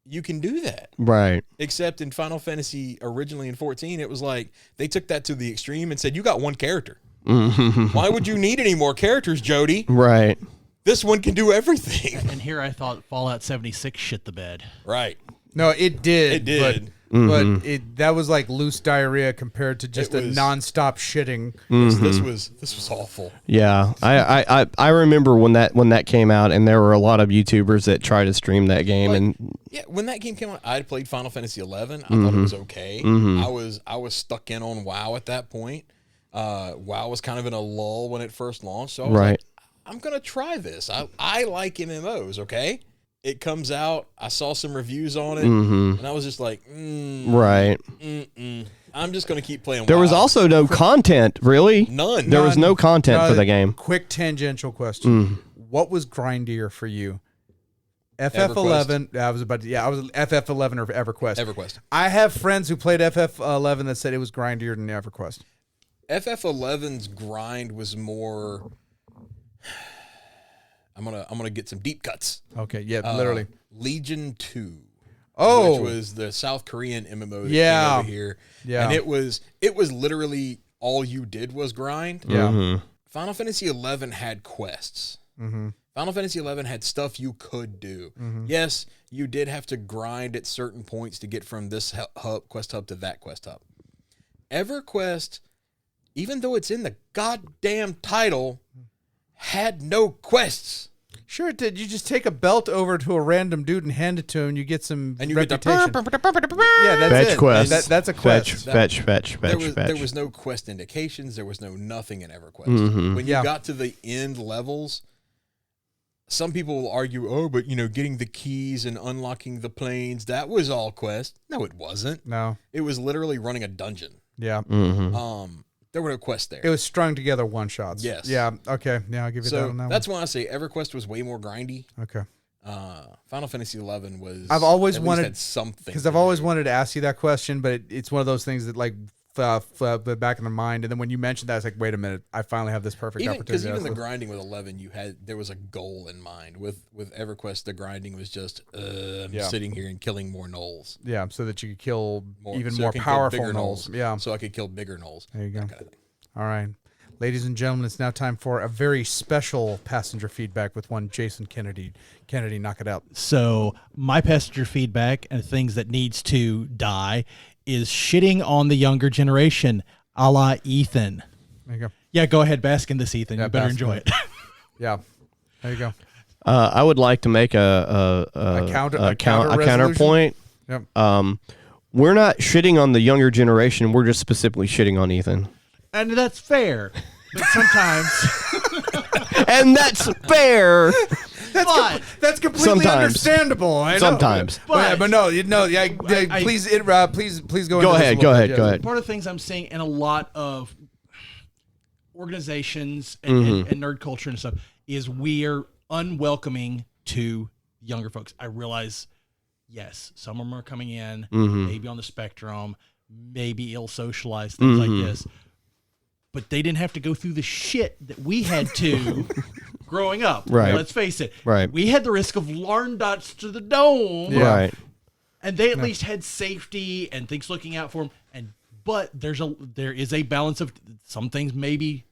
You can do that.
Right.
Except in Final Fantasy originally in 14, it was like they took that to the extreme and said, you got one character. Why would you need any more characters, Jody?
Right.
This one can do everything.
And here I thought Fallout 76 shit the bed.
Right.
No, it did.
It did.
But that was like loose diarrhea compared to just a nonstop shitting.
This was awful.
Yeah, I remember when that came out, and there were a lot of YouTubers that tried to stream that game,
when that game came out, I played Final Fantasy 11. I thought it was okay. I was stuck in on WoW at that point. WoW was kind of in a lull when it first launched, so I was like, I'm gonna try this. I like MMOs. Okay. It comes out. I saw some reviews on it, and I was just like,
right.
I'm just going to keep playing WoW.
There was also no content, really.
None.
There was no content for the game.
Quick tangential question. What was grindier for you? FF11. I was FF11 or EverQuest.
EverQuest.
I have friends who played FF11 that said it was grindier than EverQuest.
FF11's grind was more... I'm gonna get some deep cuts.
Okay, yeah, literally.
Legion 2.
Oh,
which was the South Korean MMO that came over here. Yeah. And it was literally all you did was grind.
Yeah.
Final Fantasy 11 had quests. Final Fantasy 11 had stuff you could do. Yes, you did have to grind at certain points to get from this quest hub to that quest hub. EverQuest, even though it's in the goddamn title, had no quests.
Sure it did. You just take a belt over to a random dude and hand it to him, and you get some
And you
reputation.
get the
Yeah, that's
Fetch
it.
quest.
That's a quest.
Fetch.
There was no quest indications. There was no nothing in EverQuest. When you got to the end levels, some people will argue, oh, but getting the keys and unlocking the planes, that was all quest. No, it wasn't.
No.
It was literally running a dungeon.
Yeah.
There were no quests there.
It was strung together one shots.
Yes.
Yeah. Okay. Yeah, I'll give you that
So
on that
that's why I say EverQuest was way more grindy.
one. Okay.
Final Fantasy XI was.
I've always
at least
wanted
had something
because I've always wanted to ask you that question, but it's one of those things that back in the mind, and then when you mentioned that, it's like, wait a minute, I finally have this perfect opportunity.
Because even the grinding with 11, there was a goal in mind. With EverQuest, the grinding was just I'm sitting here and killing more gnolls.
Yeah, so that you could kill even
so I
more
can kill
powerful
bigger
gnolls. Yeah.
so I could kill bigger gnolls.
There you go.
That kind of thing.
All right. Ladies and gentlemen, it's now time for a very special passenger feedback with one Jason Kennedy. Kennedy, knock it out.
So my passenger feedback and things that needs to die is shitting on the younger generation, a la Ethan.
There you go.
Yeah, go ahead, bask in this, Ethan.
Yeah,
You better
bask in
enjoy
it.
it.
Yeah. There you go.
I would like to make a counterpoint.
Yep.
We're not shitting on the younger generation. We're just specifically shitting on Ethan.
And that's fair. But sometimes.
And that's fair.
That's completely
Sometimes.
understandable. I know.
Sometimes.
But please go.
Go
into
ahead.
this
Go ahead.
Part of the things I'm seeing in a lot of organizations and nerd culture and stuff is we're unwelcoming to younger folks. I realize, yes, some of them are coming in, maybe on the spectrum, maybe ill socialized, things like this. But they didn't have to go through the shit that we had to growing up.
Right.
Let's face it.
Right.
We had the risk of larn dots to the dome.
Yeah.
Right.
And they at least had safety and things looking out for them. But there is a balance of some things maybe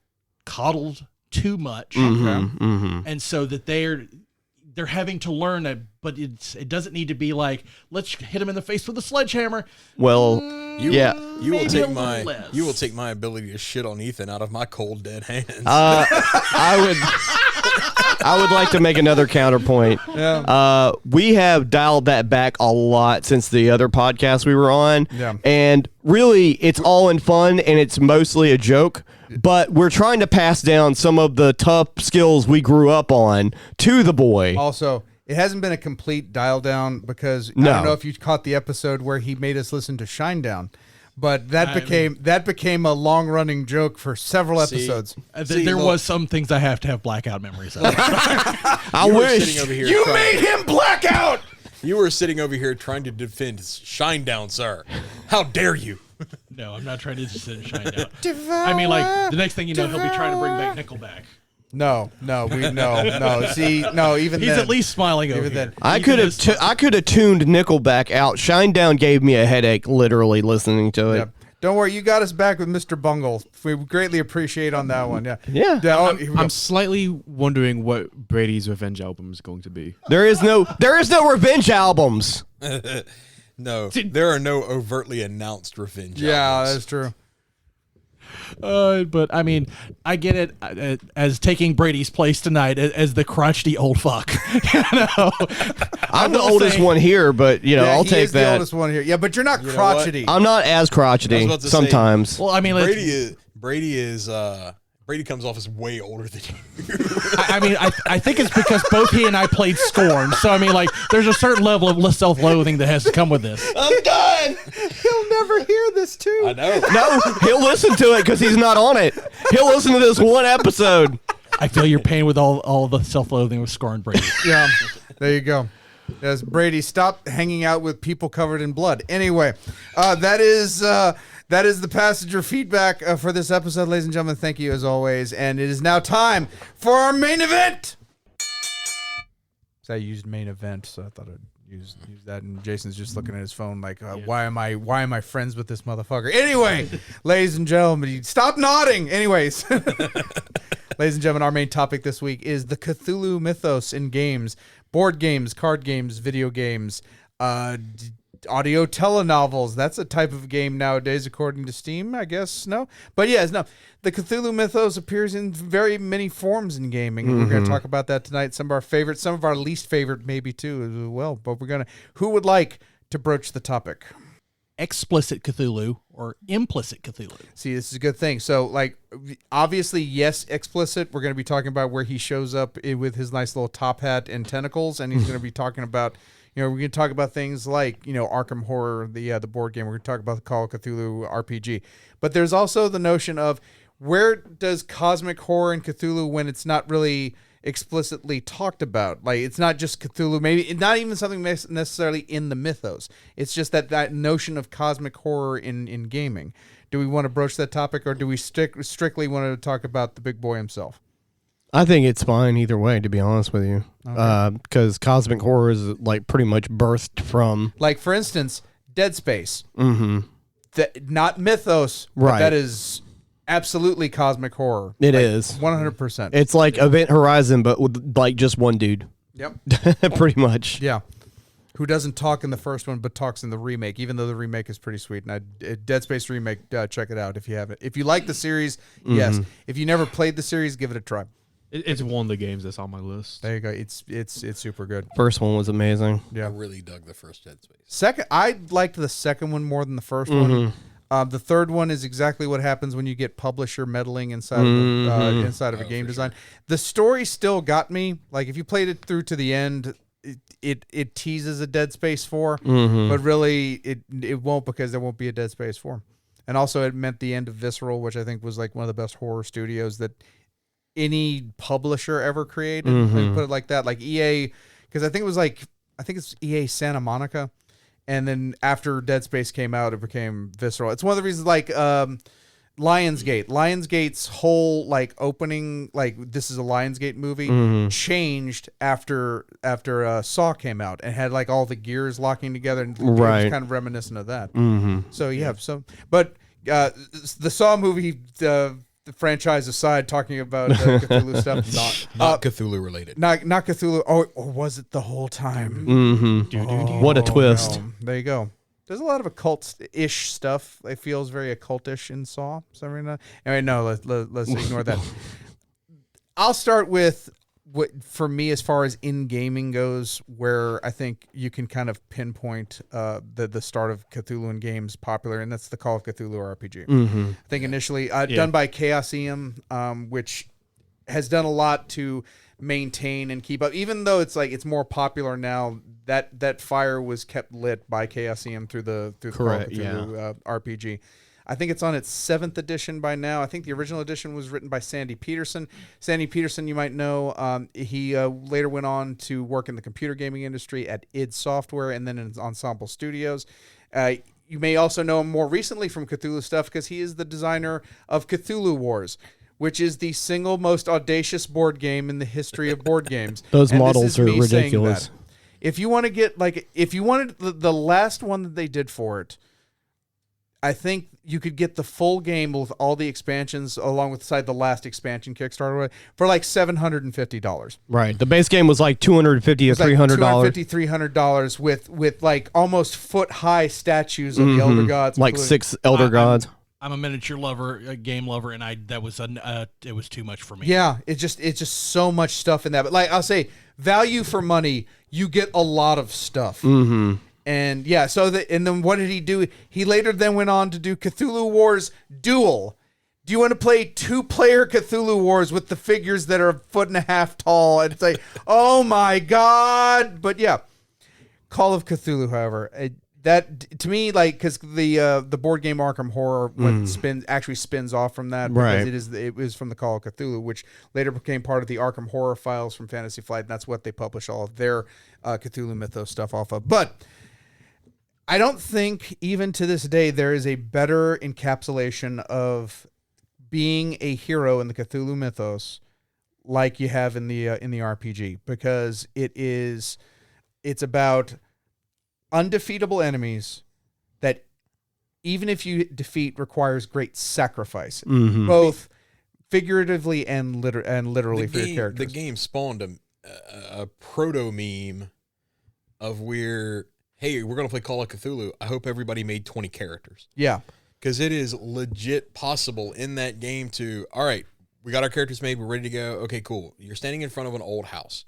coddled too much, and so that they're having to learn it. But it doesn't need to be like, let's hit them in the face with a sledgehammer.
Well,
You will
maybe
take
a
my
little less.
you will take my ability to shit on Ethan out of my cold dead hands.
I would like to make another counterpoint.
Yeah.
We have dialed that back a lot since the other podcast we were on.
Yeah.
And really, it's all in fun and it's mostly a joke. But we're trying to pass down some of the tough skills we grew up on to the boy.
Also, it hasn't been a complete dial down because I
No.
don't know if you caught the episode where he made us listen to Shinedown, but that became a long running joke for several episodes.
There was some things I have to have blackout memories of.
I
You were
wish.
sitting over here
You
trying-
made him blackout.
You were sitting over here trying to defend Shinedown, sir. How dare you?
No, I'm not trying to just shine out. I mean, like, the next thing you know, he'll be trying to bring back Nickelback.
No. See, no. Even
He's
then,
at least smiling over
even
here.
then.
I
Even
could
this-
have I could have tuned Nickelback out. Shinedown gave me a headache literally listening to it.
Yeah. Don't worry, you got us back with Mr. Bungle. We greatly appreciate on that one. Yeah.
Yeah.
Oh, here we go.
I'm slightly wondering what Brady's revenge album is going to be.
There is no revenge albums.
No, there are no overtly announced revenge.
Yeah,
albums.
that's true.
But I mean, I get it as taking Brady's place tonight as the crotchety old fuck.
I'm the
will
oldest
say-
one here, but I'll
he
take
is the
that.
oldest one here. Yeah, but you're not
know
crotchety.
I'm not as
I was
crotchety
about to say-
sometimes.
Well, I mean,
Brady comes off as way older than you.
I think it's because both he and I played Scorn. So I mean, like, there's a certain level of self-loathing that has to come with this.
I'm done.
He'll never hear this too.
I know.
No, he'll listen to it because he's not on it. He'll listen to this one episode.
I feel your pain with all the self-loathing with Scorn Brady.
Yeah, there you go. Yes, Brady, stop hanging out with people covered in blood. Anyway, that is the passenger feedback for this episode, ladies and gentlemen. Thank you as always, and it is now time for our main event. So I used main event, so I thought I'd use that. And Jason's just looking at his phone like, why am I friends with this motherfucker? Anyway, ladies and gentlemen, stop nodding. Anyways. Ladies and gentlemen, our main topic this week is the Cthulhu Mythos in games, board games, card games, video games, audio telenovels. That's a type of game nowadays, according to Steam, I guess. No? But yes, no. The Cthulhu Mythos appears in very many forms in gaming. We're going to talk about that tonight. Some of our favorites, some of our least favorite maybe too as well. But who would like to broach the topic?
Explicit Cthulhu or implicit Cthulhu.
See, this is a good thing. So, like, obviously, yes, explicit. We're going to be talking about where he shows up with his nice little top hat and tentacles, and he's going to be talking about, we're going to talk about things like, Arkham Horror, the board game. We're going to talk about the Call of Cthulhu RPG. But there's also the notion of where does cosmic horror and Cthulhu when it's not really explicitly talked about. Like, it's not just Cthulhu, maybe not even something necessarily in the mythos. It's just that notion of cosmic horror in gaming. Do we want to broach that topic, or do we strictly want to talk about the big boy himself?
I think it's fine either way, to be honest with you, because cosmic horror is like pretty much birthed from,
like, for instance, Dead Space. Not mythos, but
Right.
that is absolutely cosmic horror.
It
Like,
is
100%.
It's like Event Horizon, but with like just one dude,
Yep.
pretty much.
Yeah. Who doesn't talk in the first one, but talks in the remake, even though the remake is pretty sweet. And Dead Space remake, check it out if you haven't. If you like the series, yes. If you never played the series, give it a try.
It's one of the games that's on my list.
There you go. It's super good.
First one was amazing.
I
Yeah.
really dug the first Dead Space.
Second, I liked the second one more than the first one. The third one is exactly what happens when you get publisher meddling inside of a game design. The story still got me. Like, if you played it through to the end, it teases a Dead Space 4, but really it won't, because there won't be a Dead Space 4. And also it meant the end of Visceral, which I think was like one of the best horror studios that any publisher ever created. Let me put it like that. Like EA, because I think it's EA Santa Monica. And then after Dead Space came out, it became Visceral. It's one of the reasons, like, Lionsgate. Lionsgate's whole, like, opening, like, this is a Lionsgate movie, changed after Saw came out and had, like, all the gears locking together, and it was kind of reminiscent of that. So, yeah. But the Saw movie, the franchise aside, talking about Cthulhu stuff,
Not Cthulhu related.
Not Cthulhu, or was it the whole time?
What a twist.
No. There you go. There's a lot of occult-ish stuff. It feels very occultish in Saw. Anyway, no, let's ignore that. I'll start with what, for me, as far as in gaming goes, where I think you can kind of pinpoint the start of Cthulhu in games popular, and that's the Call of Cthulhu RPG. I think initially done by Chaosium, which has done a lot to maintain and keep up, even though it's more popular now. That fire was kept lit by Chaosium through the Call of Cthulhu RPG. I think it's on its 7th edition by now. I think the original edition was written by Sandy Peterson. Sandy Peterson, you might know, he later went on to work in the computer gaming industry at id Software and then in Ensemble Studios. You may also know him more recently from Cthulhu stuff, because he is the designer of Cthulhu Wars, which is the single most audacious board game in the history of board games.
Those
And
models
this is
are
me saying
ridiculous.
that. If you want to get, like, if you wanted the last one that they did for it, I think you could get the full game with all the expansions along with the last expansion Kickstarter for like $750.
Right. The base game was like $250 or $300.
$300 with like almost foot high statues of the Elder Gods,
Like
including-
6 Elder Gods.
I'm a miniature lover, a game lover, and it was too much for me.
Yeah, it's just so much stuff in that. But like I'll say, value for money, you get a lot of stuff. And yeah, and then what did he do? He later then went on to do Cthulhu Wars Duel. Do you want to play 2-player Cthulhu Wars with the figures that are a foot and a half tall? And it's like, oh my God. But yeah, Call of Cthulhu, however, that to me, like, because the board game Arkham Horror actually spins off from that, because it was from the Call of Cthulhu, which later became part of the Arkham Horror files from Fantasy Flight, and that's what they publish all of their Cthulhu Mythos stuff off of. But I don't think even to this day there is a better encapsulation of being a hero in the Cthulhu Mythos like you have in the RPG, because it's about undefeatable enemies that even if you defeat requires great sacrifice, both figuratively and literally for your characters.
The game spawned a proto meme of where hey, we're going to play Call of Cthulhu. I hope everybody made 20 characters.
Yeah.
Because it is legit possible in that game to, all right, we got our characters made. We're ready to go. Okay, cool. You're standing in front of an old house.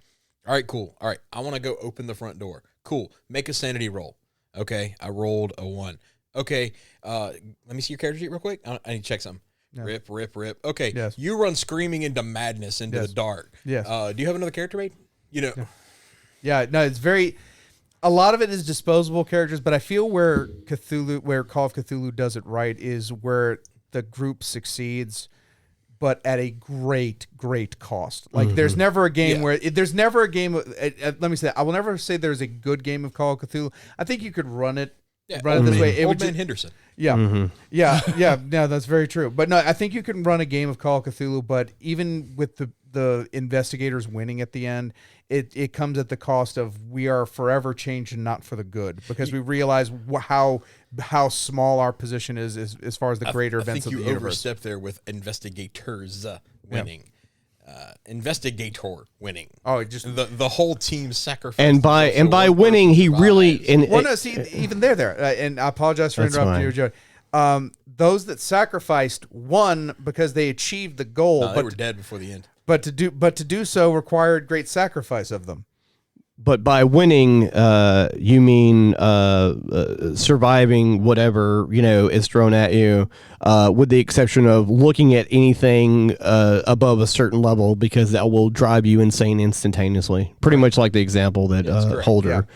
All right, cool. All right, I want to go open the front door. Cool. Make a sanity roll. Okay, I rolled a 1. Okay, let me see your character sheet real quick. I need to check something. Yeah. Rip. Okay,
yes.
You run screaming into madness, into the dark.
Yes.
Do you have another character made?
Yeah, no, it's very... A lot of it is disposable characters, but I feel where Call of Cthulhu does it right is where the group succeeds, but at a great cost. Like there's never a game where there's never a game. Let me say that. I will never say there's a good game of Call of Cthulhu. I think you could run it this way.
Old Man Henderson.
Yeah, yeah. No, that's very true. But no, I think you can run a game of Call of Cthulhu, but even with the investigators winning at the end, it comes at the cost of we are forever changed and not for the good, because we realize how small our position is as far as the greater events of the universe. I think you
overstepped there with investigators winning. Investigator winning.
Oh, just
the whole team sacrificed.
And by winning, he really.
Even there, and I apologize for interrupting you, Jody. Those that sacrificed won because they achieved the goal.
No, they were dead before the end.
But to do so required great sacrifice of them.
But by winning, you mean surviving whatever is thrown at you, with the exception of looking at anything above a certain level, because that will drive you insane instantaneously. Pretty much like the example that Holder.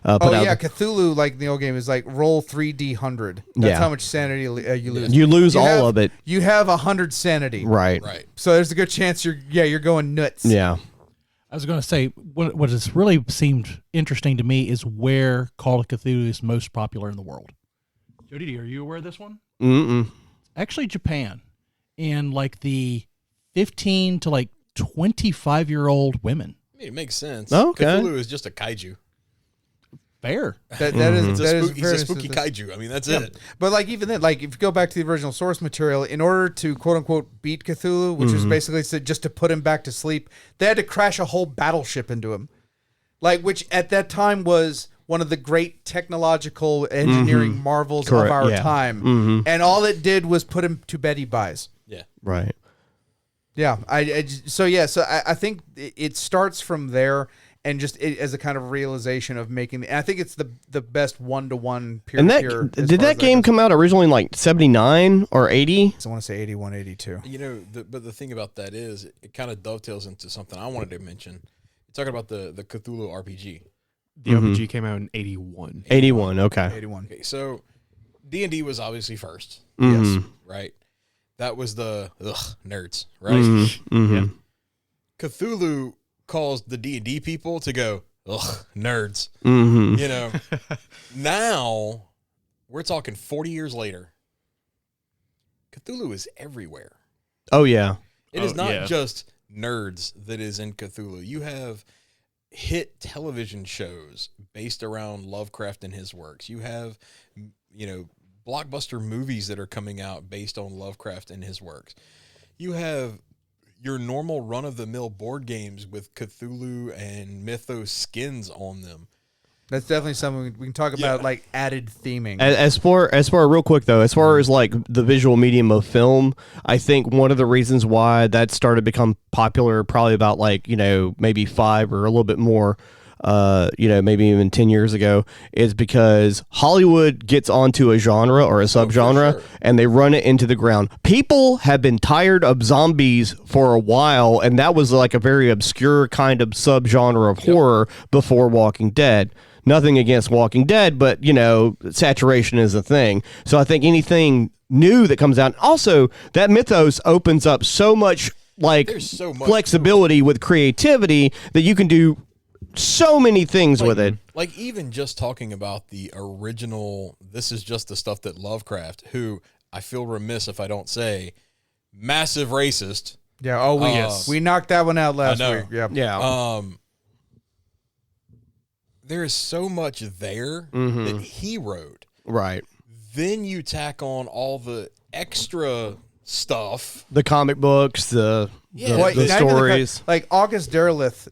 Put out. Cthulhu, like the old game, is like roll 3D100. That's how much sanity you lose.
You lose all of it.
You have 100 sanity.
Right.
So there's a good chance you're going nuts.
Yeah.
I was going to say, what has really seemed interesting to me is where Call of Cthulhu is most popular in the world. Jody, are you aware of this one?
Mm-mm.
Actually, Japan. And like the 15 to like 25-year-old women.
I mean, it makes sense.
Oh, okay.
Cthulhu is just a kaiju.
Fair.
He's a spooky kaiju. I mean, that's it.
But like even then, like if you go back to the original source material, in order to quote unquote beat Cthulhu, which was basically just to put him back to sleep, they had to crash a whole battleship into him. Like, which at that time was one of the great technological engineering marvels of our time. And all it did was put him to bed he buys.
Yeah.
Right.
Yeah. So I think it starts from there. And just as a kind of realization of making, and I think it's the best one-to-one peer-to-peer.
Did that game come out originally in like 79 or 80?
I want to say 81, 82.
But the thing about that is, it kind of dovetails into something I wanted to mention. You're talking about the Cthulhu RPG.
The RPG came out in 81.
81, okay.
81.
Okay, so D&D was obviously first.
Yes.
Right? That was the nerds, right?
Yeah.
Cthulhu caused the D&D people to go, ugh, nerds. Now we're talking 40 years later. Cthulhu is everywhere.
Oh, yeah.
It is not just nerds that is in Cthulhu. You have hit television shows based around Lovecraft and his works. You have, blockbuster movies that are coming out based on Lovecraft and his works. You have your normal run-of-the-mill board games with Cthulhu and Mythos skins on them.
That's definitely something we can talk about, like added theming.
As far real quick though, as far as like the visual medium of film, I think one of the reasons why that started to become popular probably about like, maybe 5 or a little bit more, maybe even 10 years ago, is because Hollywood gets onto a genre or a subgenre and they run it into the ground. People have been tired of zombies for a while, and that was like a very obscure kind of subgenre of horror before Walking Dead. Nothing against Walking Dead, but, saturation is a thing. So I think anything new that comes out, also that Mythos opens up so much flexibility with creativity that you can do so many things with it.
Like even just talking about the original, this is just the stuff that Lovecraft, who I feel remiss if I don't say, massive racist.
Yeah. We knocked that one out last week.
Yeah.
There is so much there that he wrote.
Right.
Then you tack on all the extra stuff,
the comic books, the stories.
Like August Derleth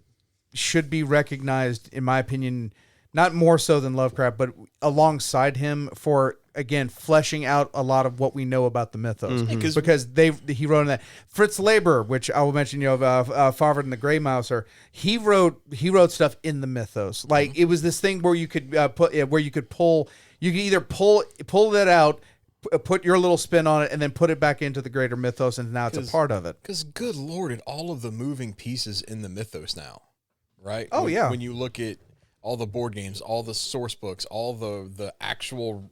should be recognized, in my opinion, not more so than Lovecraft, but alongside him for, again, fleshing out a lot of what we know about the mythos. Because he wrote in that. Fritz Leiber, which I will mention, Favre and the Grey Mouser, he wrote stuff in the mythos. Like, it was this thing where you could you could either pull that out, put your little spin on it, and then put it back into the greater mythos, and now it's a part of it.
Because, good Lord, at all of the moving pieces in the mythos now, right?
Oh, yeah.
When you look at all the board games, all the source books, all the actual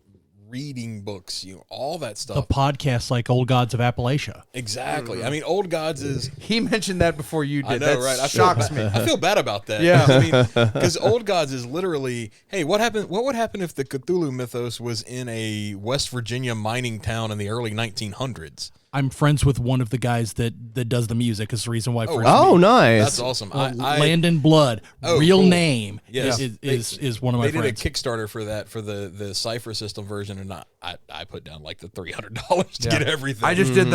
reading books, all that
The
stuff.
podcasts like Old Gods of Appalachia.
Exactly. I mean, Old Gods is...
He mentioned that before you did.
I know,
that
right?
shocks me.
I feel bad about that.
Yeah.
I mean, because Old Gods is literally, hey, what would happen if the Cthulhu mythos was in a West Virginia mining town in the early 1900s?
I'm friends with one of the guys that does the music. Is the reason why.
Oh, nice.
That's awesome.
Land and Blood, real
cool.
name.
Yes.
is one of my friends.
They did a Kickstarter for that, for the Cypher system version, and I put down like the $300 to get everything.
I just did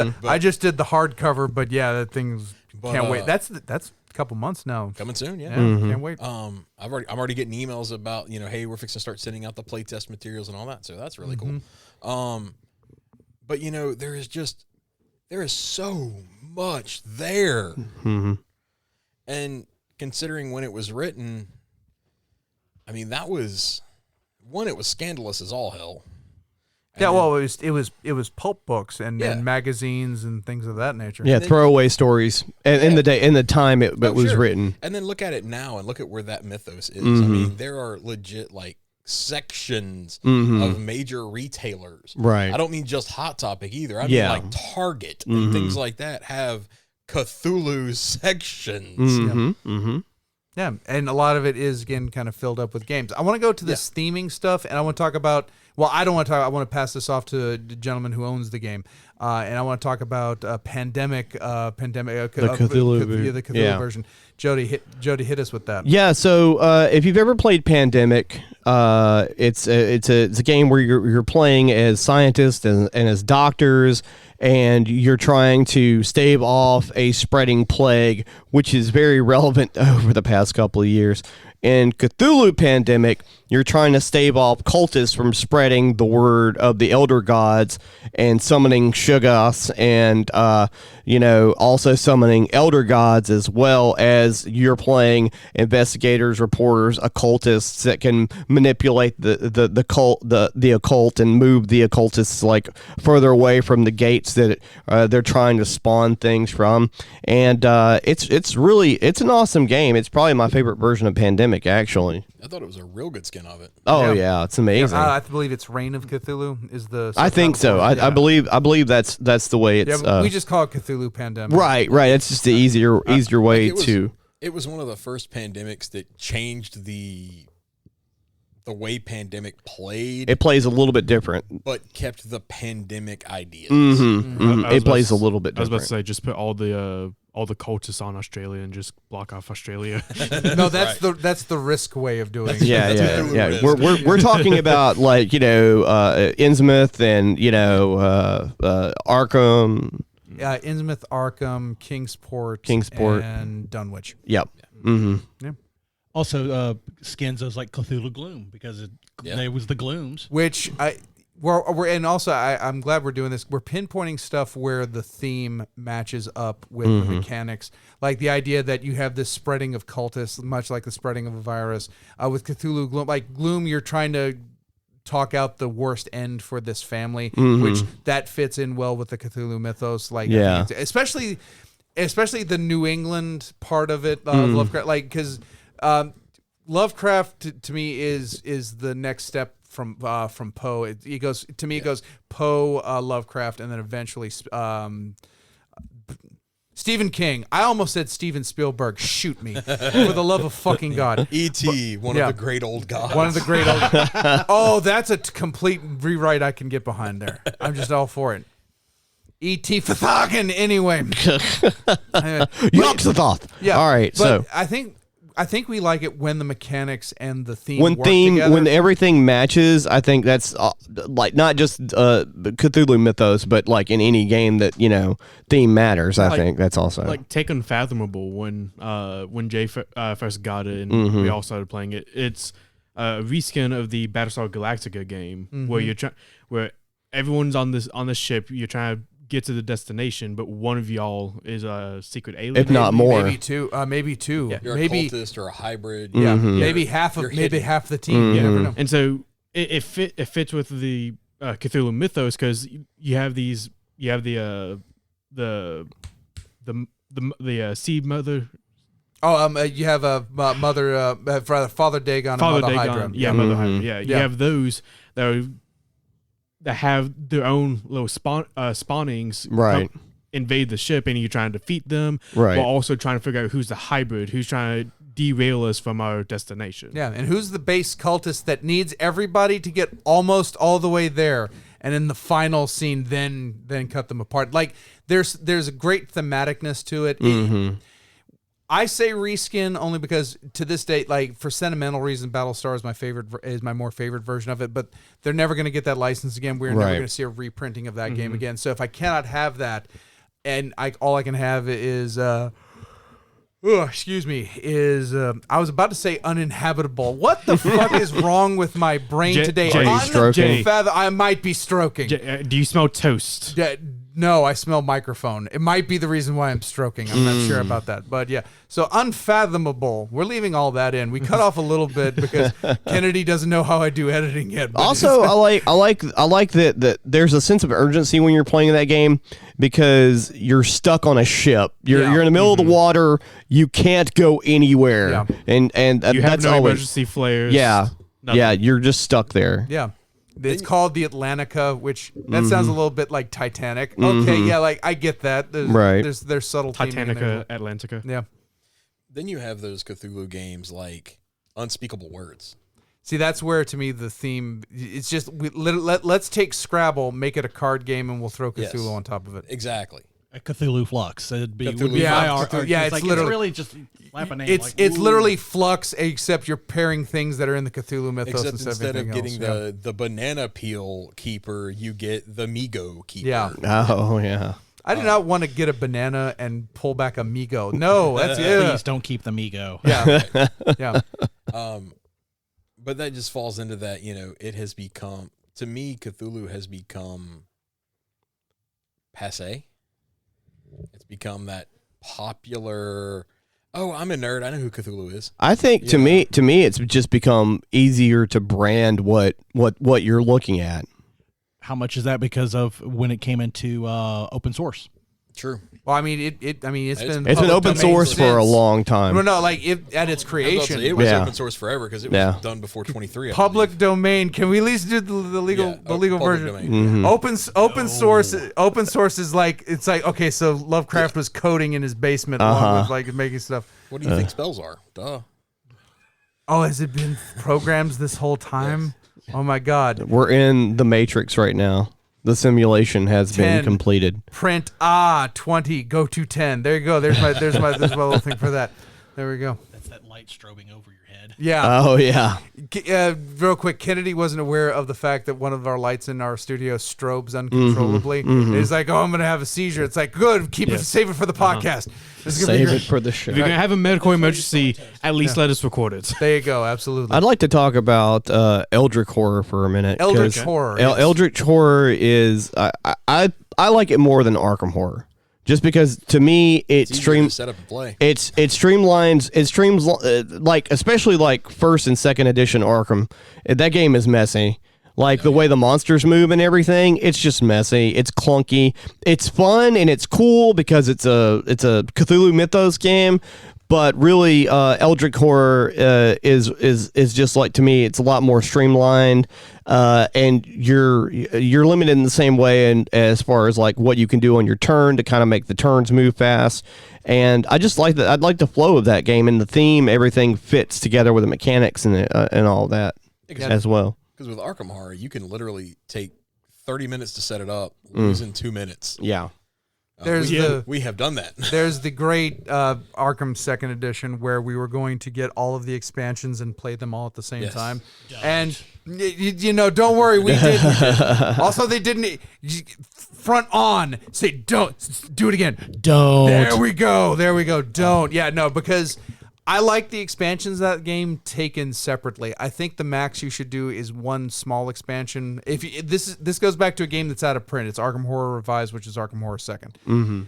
the hardcover, but yeah, that thing's can't wait. That's a couple months now.
Coming soon, yeah.
Can't wait.
I'm already getting emails about, hey, we're fixing to start sending out the playtest materials and all that, so that's really cool. But there is so much there. And considering when it was written, I mean, it was scandalous as all hell. And
Yeah, well, it was pulp books and magazines and things of that nature.
Yeah, throwaway stories. And in the time it was written.
And then look at it now and look at where that mythos is. I mean, there are legit sections of major retailers.
Right.
I don't mean just Hot Topic either. I mean like Target and things like that have Cthulhu sections.
Yeah, and a lot of it is, again, kind of filled up with games. I want to go to this theming stuff, and I want to talk about, well, I don't want to talk, I want to pass this off to the gentleman who owns the game, and I want to talk about Pandemic, the Cthulhu version. Jody, hit us with that.
Yeah, so if you've ever played Pandemic, it's a game where you're playing as scientists and as doctors, and you're trying to stave off a spreading plague, which is very relevant over the past couple of years. In Cthulhu Pandemic, you're trying to stave off cultists from spreading the word of the elder gods and summoning Shuggoths and, also summoning elder gods, as well as you're playing investigators, reporters, occultists that can manipulate the occult and move the occultists further away from the gates that they're trying to spawn things from. And it's an awesome game. It's probably my favorite version of Pandemic, actually.
I thought it was a real good skin of it.
Oh yeah, it's amazing.
I believe it's Reign of Cthulhu is the.
I think so. I believe that's the way it's.
Yeah, we just call it Cthulhu Pandemic.
Right. It's just the easier way to.
It was one of the first pandemics that changed the way Pandemic played.
It plays a little bit different,
but kept the pandemic ideas.
It plays a little bit different.
I was about to say, just put all the cultists on Australia and just block off Australia.
No, that's the risk way of doing it.
Yeah. We're talking about Innsmouth and Arkham.
Innsmouth, Arkham, Kingsport, and Dunwich.
Yep. Yeah.
Yeah.
Also, Skinzo's like Cthulhu Gloom because it was the Glooms.
Which I'm glad we're doing this. We're pinpointing stuff where the theme matches up with the mechanics, like the idea that you have this spreading of cultists, much like the spreading of a virus. With Cthulhu Gloom, like Gloom, you're trying to talk out the worst end for this family, which that fits in well with the Cthulhu mythos. Like, I think especially the New England part of it, Lovecraft, because Lovecraft to me is the next step from Poe. It goes Poe, Lovecraft, and then eventually Stephen King. I almost said Steven Spielberg. Shoot me, for the love of fucking God.
E.T., one of the great old gods.
One of the great old. Oh, that's a complete rewrite I can get behind there. I'm just all for it. E.T. Fathagan. Anyway,
Yogg-Sothoth.
Yeah.
All right.
But
So
I think we like it when the mechanics and the theme work together.
when everything matches. I think that's not just Cthulhu Mythos, but in any game that theme matters. I think that's also
take Unfathomable when Jay first got it and we all started playing it. It's reskin of the Battlestar Galactica game,
Mm-hmm.
where everyone's on the ship. You're trying to get to the destination, but one of y'all is a secret alien.
If not more.
Maybe two. Maybe two.
Yeah.
You're
maybe
a cultist or a hybrid.
yeah.
Mhm.
Maybe half
You're
of maybe
hidden.
half the team. You never know.
And so it fits with the Cthulhu Mythos because you have the seed mother.
You have a mother, Father Dagon, and
Father
Mother
Dagon,
Hydra.
yeah, Mother
Mhm.
Hydra, yeah. You
Yeah.
have those that have their own little spawnings,
Right.
come invade the ship, and you're trying to defeat them,
Right.
while also trying to figure out who's the hybrid, who's trying to derail us from our destination.
Yeah, and who's the base cultist that needs everybody to get almost all the way there, and in the final scene, then cut them apart? Like there's a great thematicness to it. I say reskin only because to this date, like for sentimental reasons, Battlestar is my more favorite version of it. But they're never going to get that license again. We're never
Right.
going to see a reprinting of that game again. So if I cannot have that, and all I can have is excuse me, I was about to say uninhabitable. What the fuck is wrong with my brain today?
Jay,
Are you stroking?
I might be stroking.
Do you smell toast?
No, I smell microphone. It might be the reason why I'm stroking. I'm not sure about that. But yeah, so unfathomable. We're leaving all that in. We cut off a little bit because Kennedy doesn't know how I do editing yet. But
Also, I like that there's a sense of urgency when you're playing that game because you're stuck on a ship. You're in the middle of the water. You can't go anywhere.
Yeah.
And
You have
that's
no
always
emergency flares.
yeah.
Nothing.
Yeah, you're just stuck there.
yeah. It's called the Atlantica, which that sounds a little bit like Titanic. Okay, yeah, like I get that.
Right.
There's subtle theming in there.
Titanica, Atlantica.
Yeah.
Then you have those Cthulhu games like Unspeakable Words.
See, that's where to me the theme. It's just let's take Scrabble, make it a card game, and we'll throw Cthulhu
Yes.
on top of it.
Exactly.
A Cthulhu Flux. It'd be,
Cthulhu
would be
Yeah,
my
Cthulhu-
art.
yeah, it's
like,
literally-
really just slap a name.
It's
like,
it's
ooh.
literally Flux, except you're pairing things that are in the Cthulhu mythos
Except instead of
everything
getting
else.
the banana peel keeper, you get the Migo keeper.
Yeah.
Oh yeah.
I do not want to get a banana and pull back a Migo. No, that's
Please don't keep the Migo.
yeah, yeah.
But that just falls into that, it has become, to me, Cthulhu has become passe. It's become that popular, oh, I'm a nerd, I know who Cthulhu is.
I think to me it's just become easier to brand what you're looking at.
How much is that because of when it came into open source?
True.
Well, I mean, it's been
It's been
public
open
domain
source for a
since-
long time.
No, like at its
I was about to
creation,
say, it was
Yeah.
open source forever because it was
Yeah.
done before 23. I
public
believe.
domain. Can we at least do the legal
Yeah,
the legal
public
version?
domain.
Open source. Open source is like it's like okay. So Lovecraft was coding in his basement along with like making stuff.
What do you think spells are? Duh.
Oh, has it been programs this whole time? Oh my God!
We're in the Matrix right now. The simulation has
10.
been completed.
Print 20 go to 10. There you go. There's my little thing for that. There we go.
That's that light strobing over your head.
Yeah.
Oh yeah.
Real quick, Kennedy wasn't aware of the fact that one of our lights in our studio strobes uncontrollably. He's like, "Oh, I'm gonna have a seizure." It's like, "Good, save it for the podcast." This is gonna be
Save
great.
it for the show.
If you're gonna have a medical emergency, at least let us record it.
There you go. Absolutely.
I'd like to talk about Eldritch horror for a minute.
Eldritch
'cause
horror, yes.
Eldritch horror is I like it more than Arkham horror, just because to me it
It's easier to
streams.
set up and play.
It streams like especially like first and second edition Arkham. That game is messy. Like the way the monsters move and everything, it's just messy. It's clunky. It's fun and it's cool because it's a Cthulhu Mythos game. But really, Eldritch horror is just like, to me, it's a lot more streamlined, and you're limited in the same way, and as far as like what you can do on your turn to kind of make the turns move fast. And I just like that. I'd like the flow of that game and the theme. Everything fits together with the mechanics and all that as well.
Because with Arkham Horror, you can literally take 30 minutes to set it up, lose in 2 minutes.
Yeah.
We have done that.
There's the great Arkham Second Edition where we were going to get all of the expansions and play them all at the same
Yes.
time. And, don't worry, we didn't. Also, they didn't. Front on. Say, don't. Do it again.
Don't.
There we go. Don't. Yeah, no, because I like the expansions of that game taken separately. I think the max you should do is one small expansion. If you, this goes back to a game that's out of print. It's Arkham Horror Revised, which is Arkham Horror 2nd.
Mm-hmm.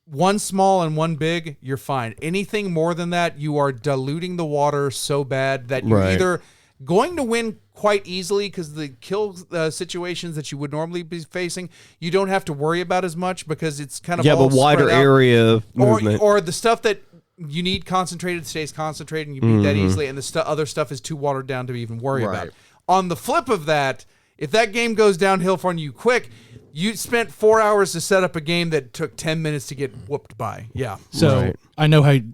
One small and one big, you're fine. Anything more than that, you are diluting the water so bad that you're either going to win quite easily because the kill situations that you would normally be facing, you don't have to worry about as much because it's kind of all
but wider
spread out.
area of movement.
Or the stuff that you need concentrated stays concentrated and you beat that easily, and the other stuff is too watered down to even worry about. On the flip of that, if that game goes downhill for you quick, you spent 4 hours to set up a game that took 10 minutes to get whooped by. Yeah.
So I know how in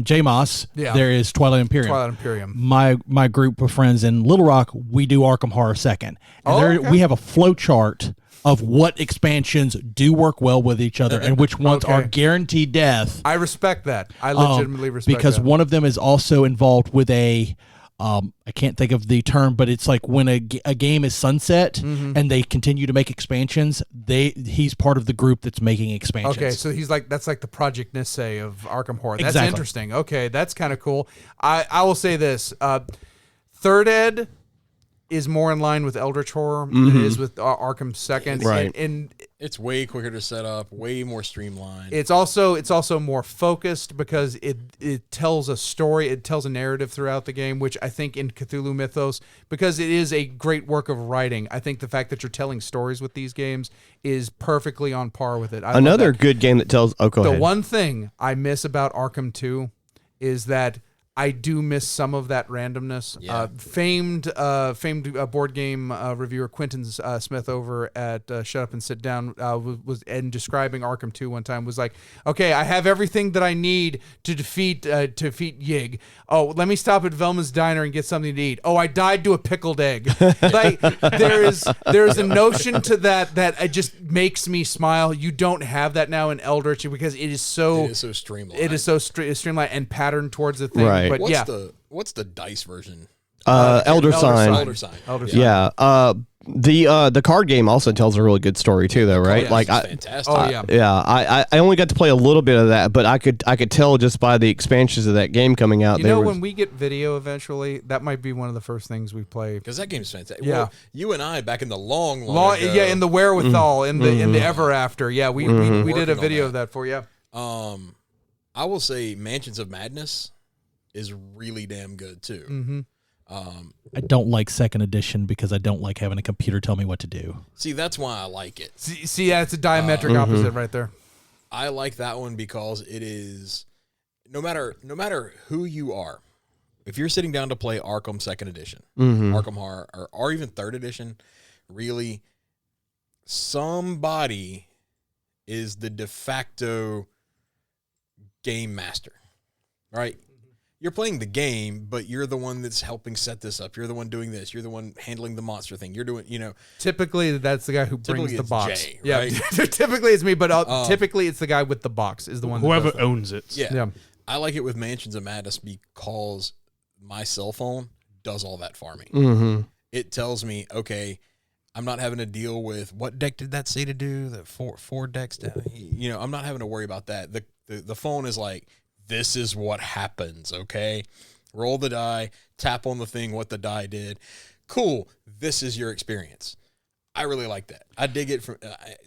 JMOS there is Twilight Imperium. My group of friends in Little Rock, we do Arkham Horror 2nd. And we have a flow chart of what expansions do work well with each other and which ones are guaranteed death.
I respect that. I legitimately respect
because
that.
one of them is also involved with a I can't think of the term, but it's like when a game is sunset and they continue to make expansions, he's part of the group that's making expansions.
Okay, so that's like the Project Nisei of Arkham Horror. That's interesting. Okay, that's kind of cool. I will say this. Third Ed is more in line with Eldritch Horror than it is with Arkham 2nd.
Right.
And
it's way quicker to set up, way more streamlined.
It's also more focused because it tells a story, it tells a narrative throughout the game, which I think in Cthulhu Mythos, because it is a great work of writing, I think the fact that you're telling stories with these games is perfectly on par with it.
Another good game that tells... Oh, go ahead.
The one thing I miss about Arkham 2 is that I do miss some of that randomness.
Yeah.
Famed board game reviewer Quentin Smith over at Shut Up and Sit Down was describing Arkham 2 one time was like, okay, I have everything that I need to defeat Yig. Oh, let me stop at Velma's Diner and get something to eat. Oh, I died to a pickled egg. Like there is a notion to that it just makes me smile. You don't have that now in Eldritch because it is so
streamlined.
It is so streamlined and patterned towards the thing.
Right.
But
what's the dice version?
Elder Sign.
Elder Sign.
Yeah. The card game also tells a really good story too, though, right?
Like, fantastic.
I only got to play a little bit of that, but I could tell just by the expansions of that game coming out.
When we get video eventually, that might be one of the first things we play
because that game's fantastic.
Yeah,
well, you and I back in the long ago,
in the Wherewithal, in the Ever After. Yeah, we did a video of that for you.
I will say Mansions of Madness is really damn good too.
Mm-hmm.
I don't like 2nd edition because I don't like having a computer tell me what to do.
See, that's why I like it.
See, yeah, it's a diametric opposite right there.
I like that one because it is no matter who you are, if you're sitting down to play Arkham 2nd edition, Arkham Horror, or even 3rd edition, really, somebody is the de facto game master, right? You're playing the game, but you're the one that's helping set this up. You're the one doing this. You're the one handling the monster thing. You're doing,
Typically, that's the guy who brings the box.
Jay, right?
Yeah, typically it's me, but typically it's the guy with the box is the one.
Whoever owns it.
Yeah. I like it with Mansions of Madness because my cell phone does all that for me.
Mm-hmm.
It tells me, okay, I'm not having to deal with what deck did that say to do. The four decks down. I'm not having to worry about that. The phone is like, this is what happens, okay? Roll the die, tap on the thing, what the die did. Cool, this is your experience. I really like that. I dig it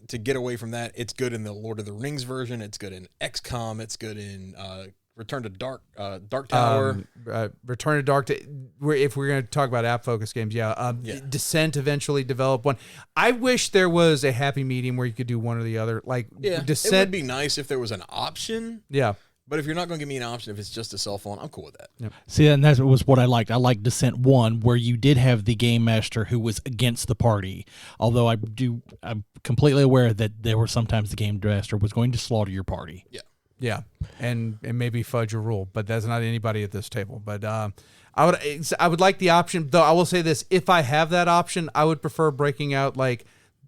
to get away from that. It's good in the Lord of the Rings version. It's good in XCOM. It's good in Return to Dark Tower.
Return to Dark. If we're going to talk about app-focused games, Descent eventually developed one. I wish there was a happy medium where you could do one or the other. Like Descent.
It would be nice if there was an option.
Yeah.
But if you're not going to give me an option, if it's just a cell phone, I'm cool with that.
Yep.
See, and that was what I liked. I liked Descent 1, where you did have the game master who was against the party. Although I'm completely aware that there were sometimes the game master was going to slaughter your party.
Yeah.
Yeah, and maybe fudge a rule, but that's not anybody at this table. But I would like the option, though. I will say this: if I have that option, I would prefer breaking out like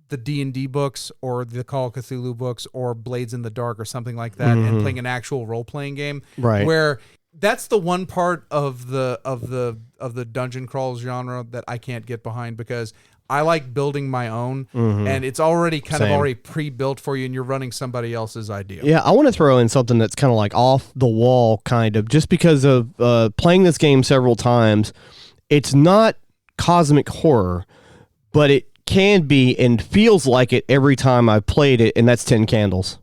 the D&D books or the Call of Cthulhu books or Blades in the Dark or something like that, and playing an actual role-playing game,
right?
Where that's the one part of the dungeon crawl genre that I can't get behind because I like building my own, and it's already kind of already pre-built for you, and you're running somebody else's idea.
Yeah, I want to throw in something that's kind of like off the wall, kind of, just because of playing this game several times. It's not cosmic horror, but it can be and feels like it every time I've played it, and that's 10 Candles.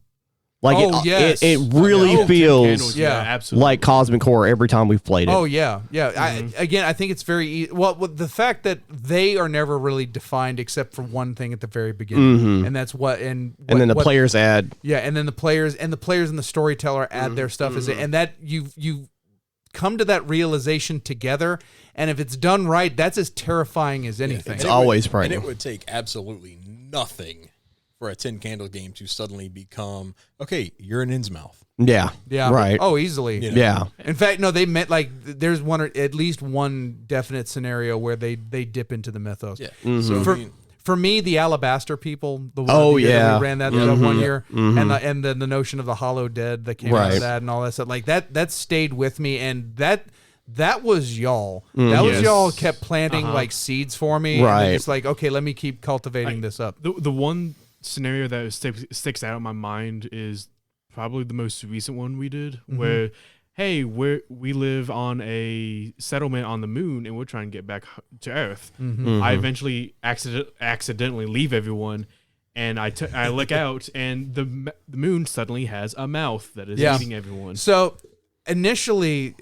Like it really feels
absolutely
like cosmic horror every time we've played it.
Oh yeah. I think it's very easy. Well, with the fact that they are never really defined except for one thing at the very beginning, and that's and then
the players add.
Yeah, and then the players and the storyteller add their stuff and that you come to that realization together. And if it's done right, that's as terrifying as anything.
It's always frightening.
And it would take absolutely nothing for a 10 Candle game to suddenly become, okay, you're an Innsmouth.
Yeah. Right.
Oh, easily.
You know?
Yeah.
In fact, no, they meant like there's at least one definite scenario where they dip into the mythos.
Yeah.
Mm-hmm.
So
for me, the Alabaster people, the one
Oh,
year that
yeah.
we ran that 1 year, and the notion of the hollow dead that came out of that and all that stuff, like that stayed with me, and that was y'all. That was y'all kept planting like seeds for me.
Right.
And it's like, okay, let me keep cultivating this up.
The one scenario that sticks out in my mind is probably the most recent one we did, where, hey, we live on a settlement on the moon and we're trying to get back to Earth. I eventually accidentally leave everyone, and I look out, and the moon suddenly has a mouth that is eating everyone.
So initially,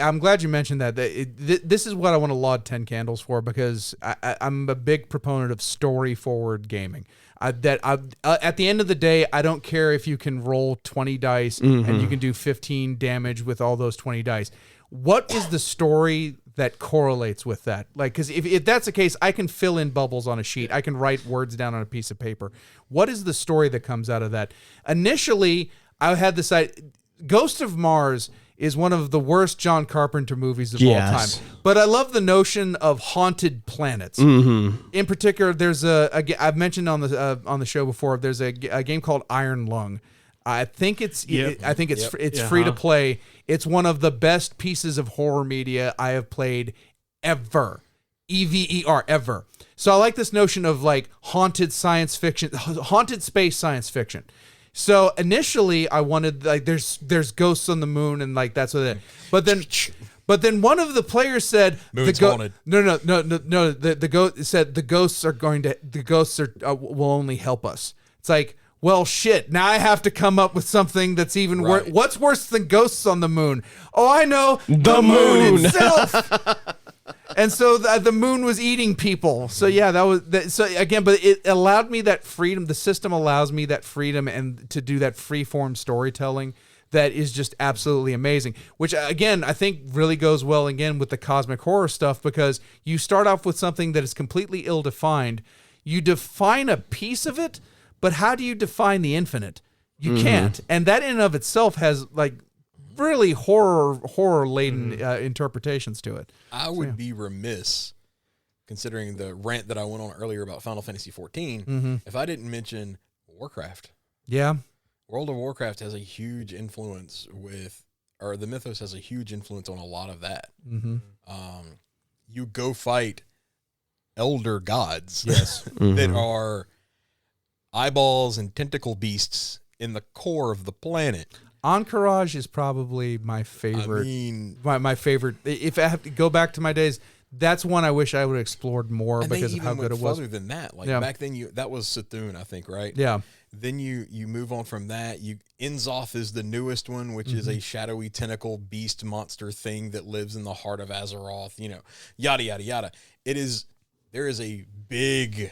I'm glad you mentioned that. This is what I want to laud 10 Candles for, because I'm a big proponent of story-forward gaming. At the end of the day, I don't care if you can roll 20 dice and you can do 15 damage with all those 20 dice. What is the story that correlates with that? Like, because if that's the case, I can fill in bubbles on a sheet. I can write words down on a piece of paper. What is the story that comes out of that? Initially, I had this idea. Ghost of Mars is one of the worst John Carpenter movies of all time. But I love the notion of haunted planets. In particular, there's I've mentioned on the show before, there's a game called Iron Lung. I think it's free to play. It's one of the best pieces of horror media I have played ever. EVER, ever. So I like this notion of like haunted science fiction, haunted space science fiction. So initially, I wanted like there's ghosts on the moon and like that's what it. But then one of the players said
Moon's haunted.
No. The ghost said the ghosts will only help us. It's like, well, shit. Now I have to come up with something that's even worse. What's worse than ghosts on the moon? Oh, I know, the moon itself. And so the moon was eating people. So yeah, so again, but it allowed me that freedom. The system allows me that freedom and to do that free-form storytelling that is just absolutely amazing. Which again, I think really goes well again with the cosmic horror stuff, because you start off with something that is completely ill-defined. You define a piece of it, but how do you define the infinite? You can't. And that in and of itself has like really horror-laden interpretations to it.
I would be remiss, considering the rant that I went on earlier about Final Fantasy XIV, if I didn't mention Warcraft.
Yeah.
World of Warcraft has a huge influence the mythos has a huge influence on a lot of that. You go fight elder gods that are eyeballs and tentacle beasts in the core of the planet.
Encourage is probably my favorite.
I mean,
my favorite. If I have to go back to my days, that's one I wish I would have explored more because of how good it was.
Further than that, like back then, that was Sethune, I think, right?
Yeah.
Then you move on from that. Inzoth is the newest one, which is a shadowy tentacle beast monster thing that lives in the heart of Azeroth. You know, yada yada yada. There is a big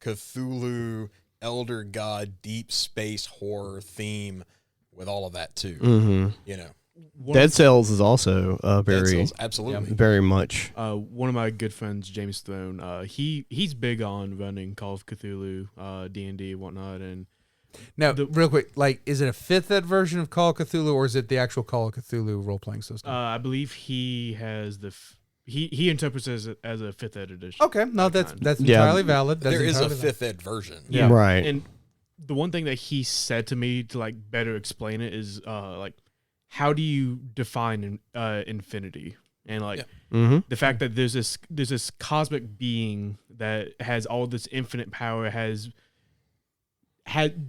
Cthulhu, Elder God, deep space horror theme with all of that too. You know,
Dead Cells is also
Dead Cells, absolutely,
very much.
One of my good friends, James Throne, he's big on running Call of Cthulhu, D&D, whatnot, and
now real quick, like, is it a 5th ed version of Call of Cthulhu, or is it the actual Call of Cthulhu role playing system?
I believe he has he interprets it as a 5th ed edition.
Okay, no, that's entirely valid.
There is a 5th ed version.
Yeah,
right.
And the one thing that he said to me to like better explain it is like, how do you define infinity? and like
Mm-hmm.
the fact that there's this cosmic being that has all this infinite power,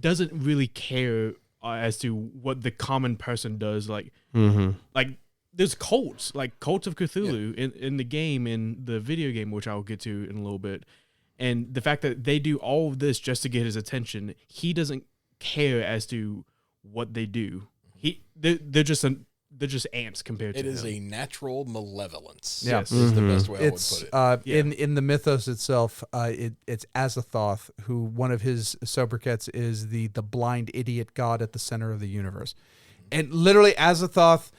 doesn't really care as to what the common person does. Like there's cults, like cults of Cthulhu in the game, in the video game, which I'll get to in a little bit. And the fact that they do all of this just to get his attention, he doesn't care as to what they do. They're just ants compared to him.
It is a natural malevolence.
Yeah.
Yes, is the best way
It's
I would put it.
in the mythos itself. It's Azathoth, who one of his sobriquets is the blind idiot god at the center of the universe, and literally Azathoth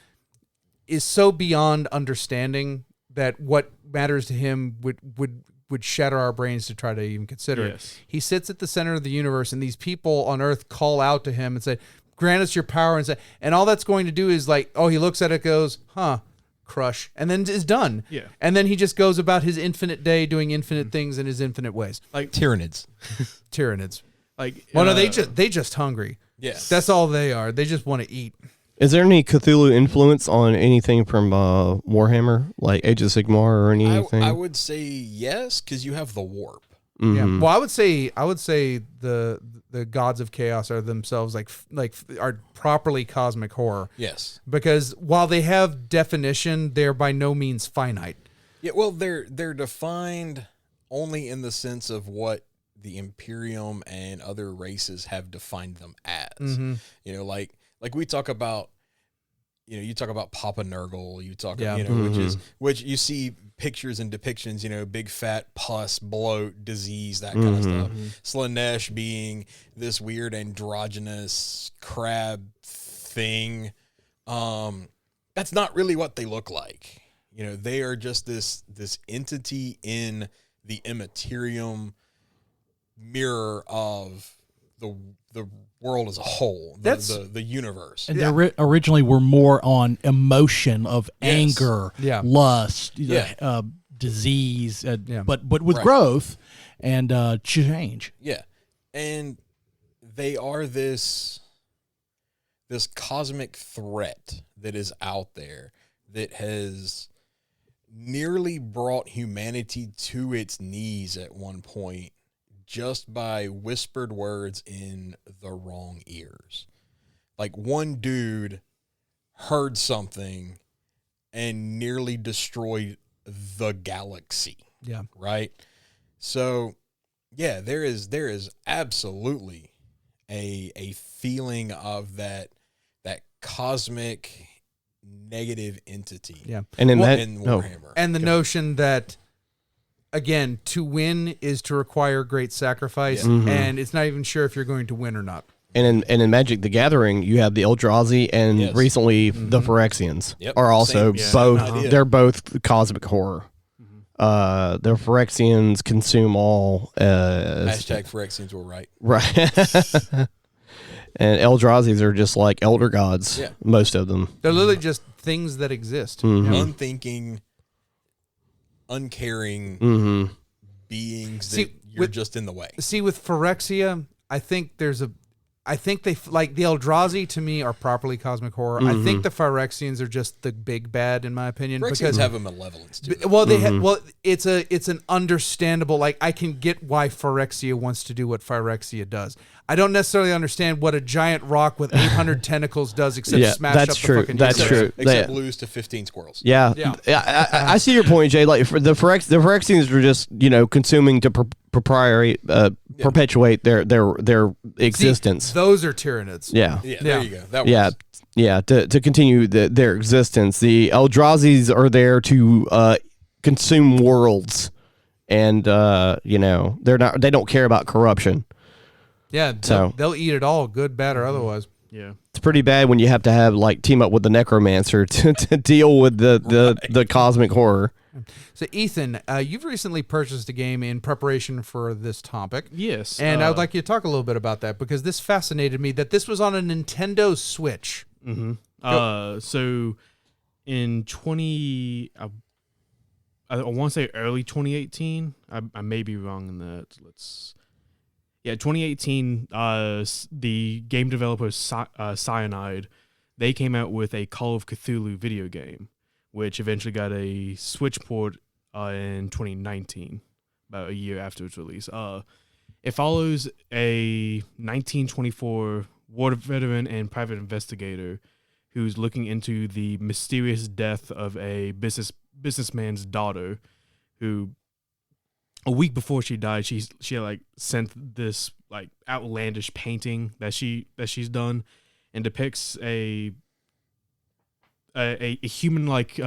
is so beyond understanding that what matters to him would shatter our brains to try to even consider it. He sits at the center of the universe, and these people on Earth call out to him and say, grant us your power, and all that's going to do is like, oh, he looks at it, goes, huh, crush, and then is done.
Yeah.
And then he just goes about his infinite day doing infinite things in his infinite ways.
Like
Tyranids.
Tyrannids.
Like
Well, no, they just hungry.
Yes.
That's all they are. They just want to eat.
Is there any Cthulhu influence on anything from Warhammer, like Age of Sigmar or anything?
I would say yes, because you have the warp.
Yeah. Well, I would say the gods of chaos are themselves like are properly cosmic horror.
Yes.
Because while they have definition, they're by no means finite.
Yeah. Well, they're defined only in the sense of what the Imperium and other races have defined them as. You know, like we talk about. You know, you talk about Papa Nurgle, you talk, which you see pictures and depictions, you know, big fat pus, bloat, disease, that kind of stuff. Slanesh being this weird androgynous crab thing. That's not really what they look like. You know, they are just this entity in the immaterium mirror of the world as a whole, the universe.
And they originally were more on emotion of anger, lust, disease, but with growth and change.
Yeah. And they are this cosmic threat that is out there that has nearly brought humanity to its knees at one point, just by whispered words in the wrong ears. Like one dude heard something and nearly destroyed the galaxy.
Yeah.
Right? So, yeah, there is absolutely a feeling of that cosmic negative entity.
Yeah.
And in
in Warhammer.
And the notion that, again, to win is to require great sacrifice, and it's not even sure if you're going to win or not.
And in Magic the Gathering, you have the Eldrazi and recently the Phyrexians are also both. They're both cosmic horror. The Phyrexians consume all.
Hashtag Phyrexians were right.
Right. And Eldrazi's are just like elder gods. Yeah. Most of them.
They're literally just things that exist.
Unthinking, uncaring beings that you're just in the way.
See, with Phyrexia, I think they, like, the Eldrazi to me are properly cosmic horror. I think the Phyrexians are just the big bad, in my opinion.
Phyrexians
because
have a malevolence to them.
Well, it's an understandable, like, I can get why Phyrexia wants to do what Phyrexia does. I don't necessarily understand what a giant rock with 800 tentacles does, except smash up the fucking
That's
universe.
true.
Except lose to 15 squirrels.
Yeah. I see your point, Jay. Like for the Phyrexians are just consuming to perpetuate their existence.
Those are Tyranids.
Yeah.
There you go. That works.
Yeah. To continue their existence, the Eldrazi's are there to consume worlds, and they don't care about corruption.
Yeah, they'll eat it all, good, bad, or otherwise.
Yeah,
it's pretty bad when you have to have team up with the necromancer to deal with the cosmic horror.
So, Ethan, you've recently purchased a game in preparation for this topic.
Yes,
and I would like you to talk a little bit about that, because this fascinated me that this was on a Nintendo Switch.
So in I want to say early 2018. I may be wrong in that. 2018. The game developer Cyanide, they came out with a Call of Cthulhu video game, which eventually got a Switch port in 2019, about a year after its release. It follows a 1924 war veteran and private investigator who's looking into the mysterious death of a businessman's daughter, who a week before she died, she like sent this like outlandish painting that she's done, and depicts a human like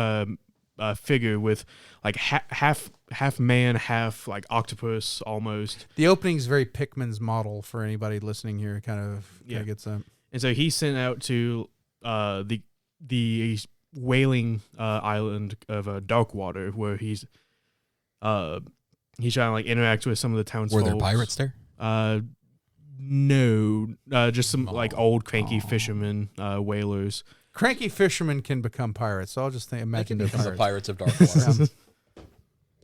figure with like half man, half like octopus almost.
The opening's very Pikmin's model for anybody listening here. Kind of gets that.
And so he sent out to the whaling island of Darkwater, where he's trying to like interact with some of the townsfolk.
Were there pirates there?
No, just some like old cranky fishermen, whalers.
Cranky fishermen can become pirates, so I'll just imagine they're
The
pirates.
Pirates of Darkwater.
I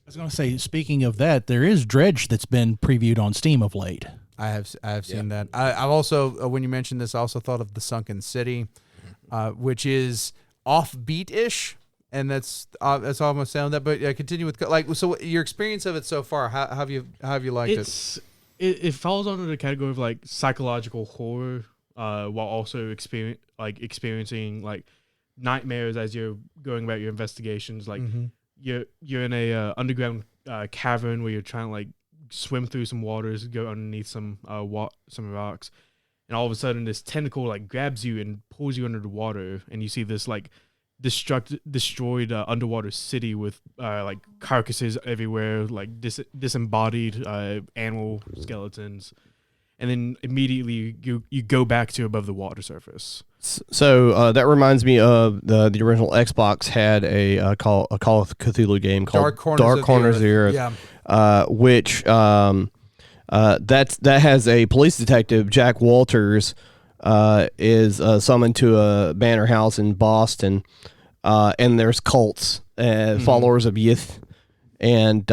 was going to say, speaking of that, there is Dredge that's been previewed on Steam of late.
I have seen that. I've also, when you mentioned this, I also thought of the Sunken City, which is offbeat-ish, and that's all I'm gonna say on that. But continue with like, so your experience of it so far. How have you liked it?
It falls under the category of like psychological horror, while also experiencing like nightmares as you're going about your investigations. Like you're in a underground cavern where you're trying to like swim through some waters, go underneath some rocks, and all of a sudden this tentacle like grabs you and pulls you under the water, and you see this like destroyed underwater city with like carcasses everywhere, like disembodied animal skeletons, and then immediately you go back to above the water surface.
So that reminds me of the original Xbox had a Call of Cthulhu game called
Dark Corners of the Earth.
Yeah. Which that has a police detective, Jack Walters, is summoned to a manor house in Boston, and there's cults, followers of Yith, and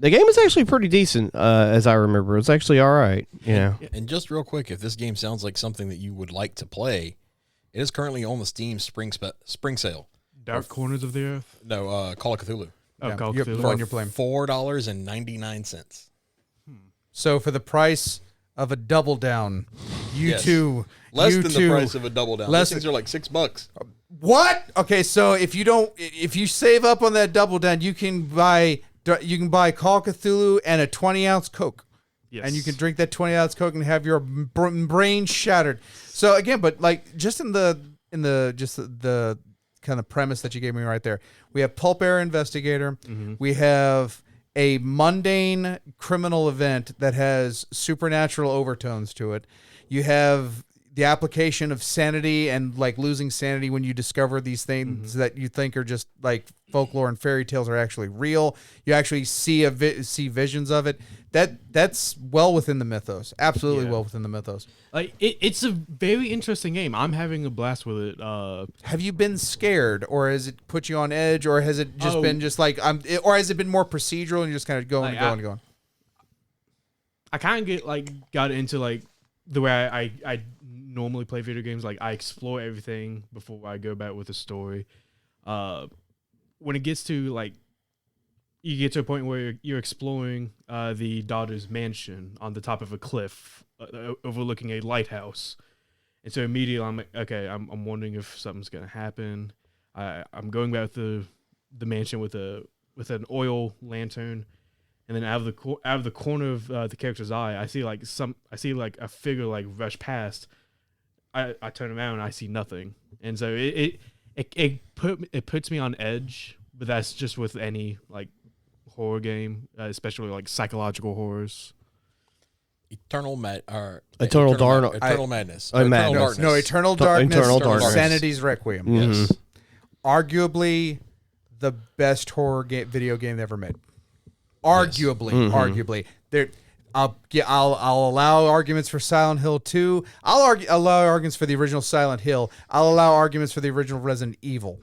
the game is actually pretty decent, as I remember. It's actually all right. Yeah.
And just real quick, if this game sounds like something that you would like to play, it is currently on the Steam spring sale.
Dark Corners of the Earth?
No, Call of Cthulhu.
Oh, Call of Cthulhu.
The one you're playing.
$4.99.
So for the price of a double down,
Less than the price of a double down. These things are like $6.
What? Okay, so if you save up on that double down, you can buy Call of Cthulhu and a 20-ounce Coke.
Yes.
And you can drink that 20-ounce Coke and have your brain shattered. So again, but like just in the kind of premise that you gave me right there, we have Pulp Air Investigator. We have a mundane criminal event that has supernatural overtones to it. You have the application of sanity and like losing sanity when you discover these things that you think are just like folklore and fairy tales are actually real. You actually see see visions of it. That's well within the mythos. Absolutely well within the mythos.
Like it's a very interesting game. I'm having a blast with it.
Have you been scared, or has it put you on edge, or has it just been just like or has it been more procedural and you're just kind of going and going?
I kind of got into like the way I normally play video games. Like I explore everything before I go back with a story. When it gets to like, you get to a point where you're exploring the daughter's mansion on the top of a cliff overlooking a lighthouse, and so immediately I'm like, okay, I'm wondering if something's gonna happen. I'm going back to the mansion with an oil lantern, and then out of the corner of the character's eye, I see like a figure like rush past. I turn around and I see nothing, and so it puts me on edge. But that's just with any like horror game, especially like psychological horrors.
Eternal Madness.
Eternal
Darkness.
Darkness. No, Eternal Darkness.
Eternal Darkness.
Sanity's Requiem.
Yes.
Arguably the best horror video game ever made. Arguably. There, I'll allow arguments for Silent Hill 2. I'll allow arguments for the original Silent Hill. I'll allow arguments for the original Resident Evil.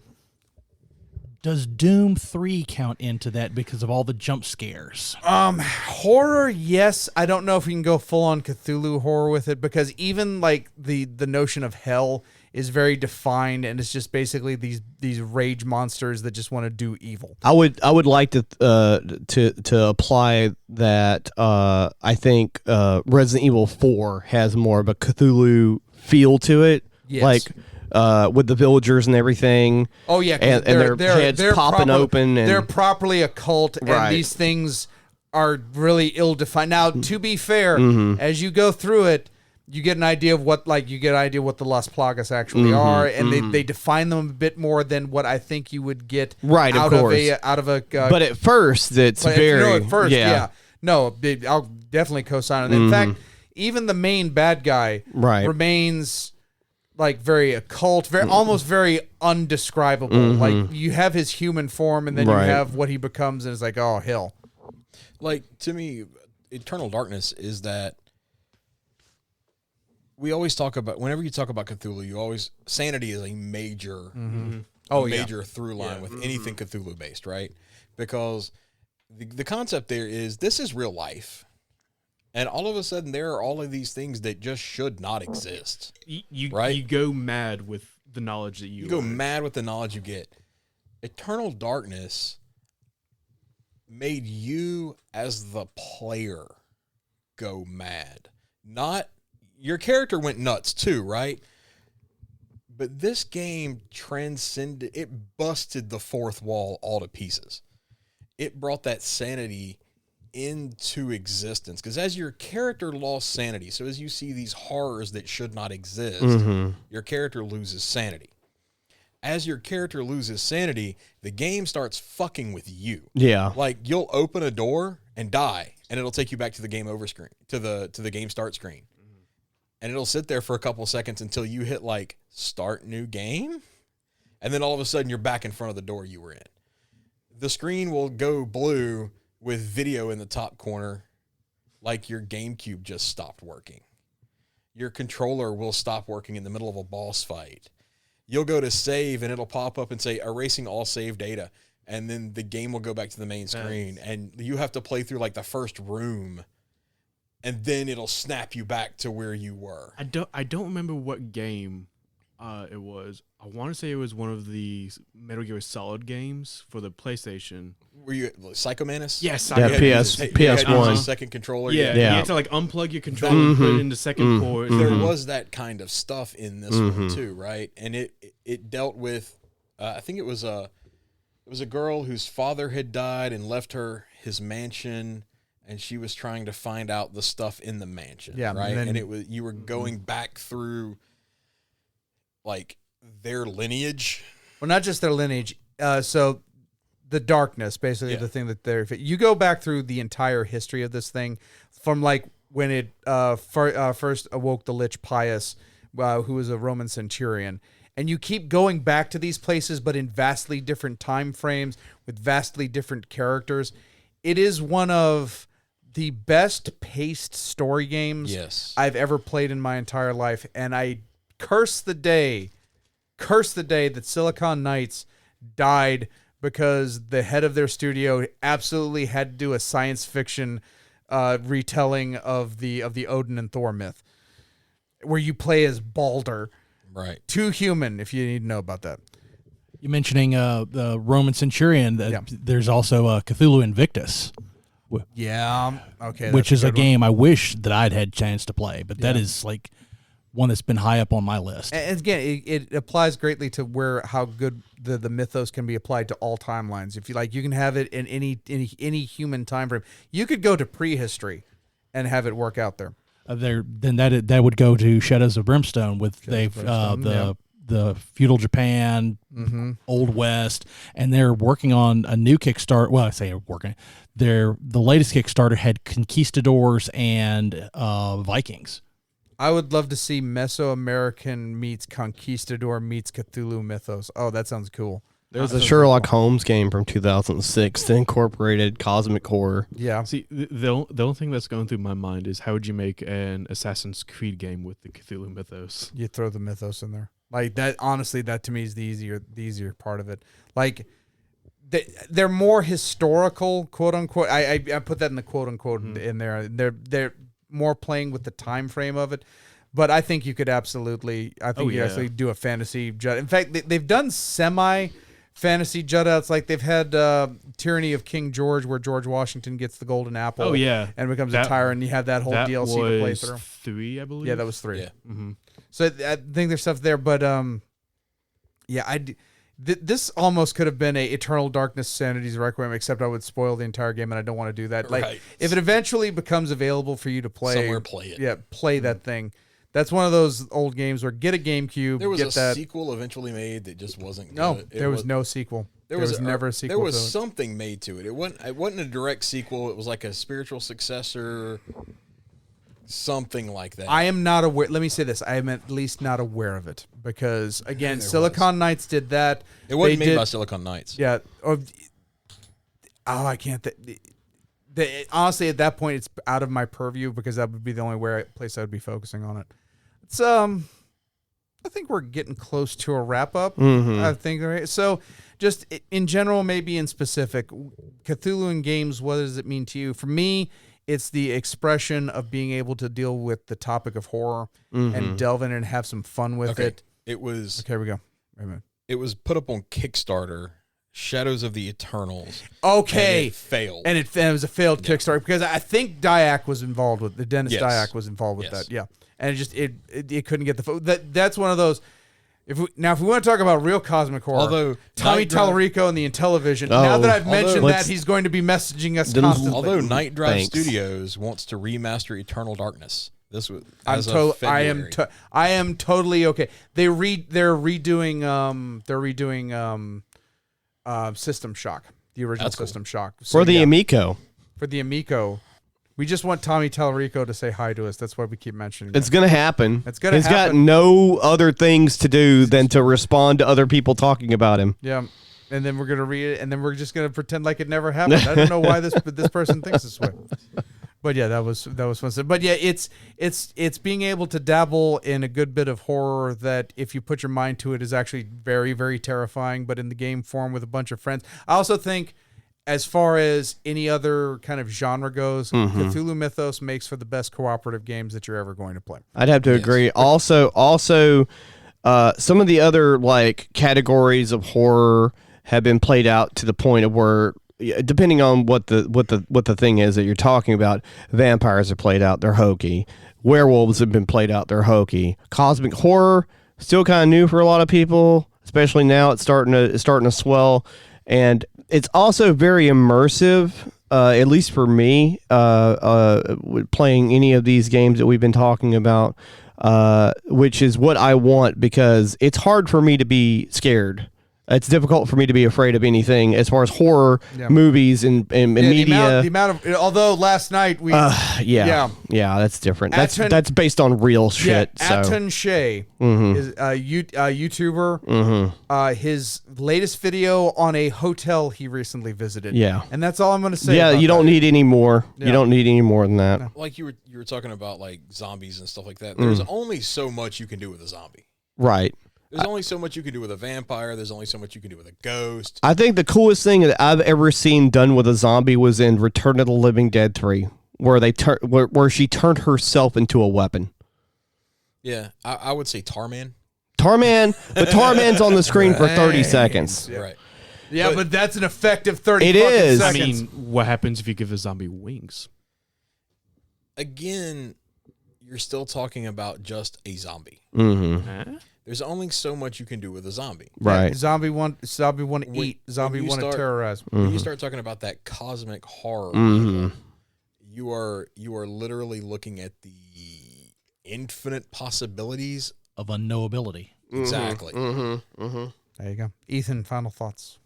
Does Doom 3 count into that because of all the jump scares?
Horror, yes. I don't know if we can go full on Cthulhu horror with it, because even like the notion of hell is very defined, and it's just basically these rage monsters that just want to do evil.
I would like to apply that. I think Resident Evil 4 has more of a Cthulhu feel to it,
Yes.
like with the villagers and everything.
Oh yeah, 'cause
and their heads popping open, and
they're properly occult, and
Right.
these things are really ill-defined. Now, to be fair,
Mm-hmm.
as you go through it, you get an idea of what the Las Plagas actually
Mm-hmm.
are, and they define them a bit more than what I think you would get
Right, of
out
course.
of a.
But at first, it's
But
very
no, at first,
yeah.
No, I'll definitely co-sign on it. In fact, even the main bad guy
Right.
remains like very occult, almost very undescribable. Like you have his human form, and then
Right.
you have what he becomes, and it's like, oh hell.
Like, to me, Eternal Darkness is that we always talk about, whenever you talk about Cthulhu, sanity is a major, major through line with anything Cthulhu based, right? Because the concept there is this is real life. And all of a sudden there are all of these things that just should not exist. Right?
You go mad with the knowledge that
You go mad with the knowledge you get. Eternal Darkness made you as the player go mad. Not your character went nuts too, right? But this game transcended, it busted the fourth wall all to pieces. It brought that sanity into existence, because as your character lost sanity, so as you see these horrors that should not exist, your character loses sanity. As your character loses sanity, the game starts fucking with you.
Yeah.
Like, you'll open a door and die, and it'll take you back to the game over screen, to the game start screen. And it'll sit there for a couple seconds until you hit like start new game. And then all of a sudden you're back in front of the door you were in. The screen will go blue with video in the top corner, like your GameCube just stopped working. Your controller will stop working in the middle of a boss fight. You'll go to save and it'll pop up and say erasing all save data. And then the game will go back to the main screen. And you have to play through like the first room. And then it'll snap you back to where you were.
I don't remember what game it was. I want to say it was one of the Metal Gear Solid games for the PlayStation.
Were you Psychomantis?
Yes,
Yeah,
I
PS1.
Second controller.
Yeah, you had to like unplug your controller and put it into second port.
There was that kind of stuff in this one too, right? And it dealt with, I think it was a girl whose father had died and left her his mansion, and she was trying to find out the stuff in the mansion,
Yeah,
right?
and then-
And it was, you were going back through like their lineage.
Well, not just their lineage. So the darkness, basically
Yeah.
the thing that they're. You go back through the entire history of this thing, from like when it first awoke the Lich Pius, who was a Roman centurion, and you keep going back to these places, but in vastly different time frames with vastly different characters. It is one of the best paced story games
Yes.
I've ever played in my entire life, and I curse the day that Silicon Knights died because the head of their studio absolutely had to do a science fiction retelling of the Odin and Thor myth, where you play as Balder,
Right.
too human. If you need to know about that,
You mentioning the Roman centurion.
Yeah.
There's also Cthulhu Invictus,
yeah, okay,
which
that's
is a
good one.
game I wish that I'd had a chance to play, but that is like one that's been high up on my list.
And again, it applies greatly to how good the mythos can be applied to all timelines. If you like, you can have it in any human time frame. You could go to prehistory and have it work out there.
Then that would go to Shadows of Brimstone with the feudal Japan, Old West, and they're working on a new Kickstarter. Well, I say working. The latest Kickstarter had conquistadors and Vikings.
I would love to see Mesoamerican meets Conquistador meets Cthulhu Mythos. Oh, that sounds cool.
There's a Sherlock Holmes game from 2006 that incorporated cosmic horror.
Yeah.
See, the only thing that's going through my mind is how would you make an Assassin's Creed game with the Cthulhu Mythos?
You throw the mythos in there. Like that, honestly, that to me is the easier part of it. Like they're more historical, quote unquote. I put that in the quote unquote in there. They're more playing with the time frame of it. But I think you could absolutely. I think you actually do a fantasy Judd. In fact, they've done semi-fantasy Judd-outs. Like they've had Tyranny of King George, where George Washington gets the golden apple.
Oh yeah,
and becomes a tyrant. And you have that whole DLC to play through.
3, I believe.
Yeah, that was 3.
Yeah.
Mm-hmm.
So I think there's stuff there, but yeah, this almost could have been a Eternal Darkness Sanity's Requiem, except I would spoil the entire game, and I don't want to do that. Like,
Right.
if it eventually becomes available for you to play,
Somewhere, play it.
Yeah, play that thing. That's one of those old games where get a GameCube.
There was
get
a
that.
sequel eventually made that just wasn't good.
No, there was no sequel. There was never a sequel.
There was
to it.
something made to it. It wasn't a direct sequel. It was like a spiritual successor, something like that.
I am not aware. Let me say this: I am at least not aware of it because, again,
There
Silicon Knights did that.
It wasn't
They
made
did-
by Silicon Knights.
Yeah. I can't. Honestly, at that point, it's out of my purview because that would be the only place I would be focusing on it. It's I think we're getting close to a wrap up. I think right. So, just in general, maybe in specific, Cthulhu in games. What does it mean to you? For me, it's the expression of being able to deal with the topic of horror and delve in and have some fun with it.
It was.
Okay, here we go. Wait a minute.
It was put up on Kickstarter. Shadows of the Eternals.
Okay.
And it failed.
And it was a failed Kickstarter because I think Dyack was involved with Dennis
Yes.
Dyack was involved with
Yes.
that. Yeah. And it couldn't get that's one of those. If we want to talk about real cosmic horror,
Although
Tommy
Night Drive-
Tellerico and the Intellivision. Now that I've mentioned
let's-
that, he's going to be messaging us
Then-
constantly.
Although Night Drive
Thanks.
Studios wants to remaster Eternal Darkness. This was
I am totally okay. They're redoing System Shock, the original
That's cool.
System Shock. So,
For the
yeah,
Amico.
for the Amico. We just want Tommy Tellerico to say hi to us. That's why we keep mentioning
It's
that.
going to happen.
It's gonna
He's got
happen.
no other things to do than to respond to other people talking about him.
Yeah. And then we're gonna read it, and then we're just gonna pretend like it never happened. I don't know why this person thinks this way. But yeah, that was fun. But yeah, it's being able to dabble in a good bit of horror that, if you put your mind to it, is actually very, very terrifying. But in the game form with a bunch of friends. I also think, as far as any other kind of genre goes, Cthulhu Mythos makes for the best cooperative games that you're ever going to play.
I'd have to agree. Also, some of the other like categories of horror have been played out to the point of where, depending on what the thing is that you're talking about, vampires are played out, they're hokey. Werewolves have been played out, they're hokey. Cosmic horror, still kind of new for a lot of people, especially now. It's starting to swell, and it's also very immersive. At least for me, playing any of these games that we've been talking about, which is what I want, because it's hard for me to be scared. It's difficult for me to be afraid of anything as far as horror movies and media.
The amount of, although last night we
Yeah, that's different. That's based on real shit.
Aton Shea is a YouTuber. His latest video on a hotel he recently visited.
Yeah.
And that's all I'm going to say.
Yeah,
about
you don't
that.
need any more.
Yeah.
You don't need any more than that.
Like you were talking about like zombies and stuff like that. There's only so much you can do with a zombie.
Right.
There's only so much you can do with a vampire. There's only so much you can do with a ghost.
I think the coolest thing that I've ever seen done with a zombie was in Return of the Living Dead 3, where where she turned herself into a weapon.
Yeah, I would say Tarman.
But Tarman's on the screen for 30 seconds.
Yeah.
Right.
Yeah, but that's an effective 30
It
fucking
is.
I
seconds.
mean, what happens if you give a zombie wings?
Again, you're still talking about just a zombie.
Mm-hmm.
Huh?
There's only so much you can do with a zombie.
Right.
Zombie want to
When-
eat. Zombie
when you
want to
start-
terrorize.
When you start talking about that cosmic horror,
Mhm.
you are literally looking at the infinite possibilities.
of unknowability.
Exactly.
There you go. Ethan, final thoughts.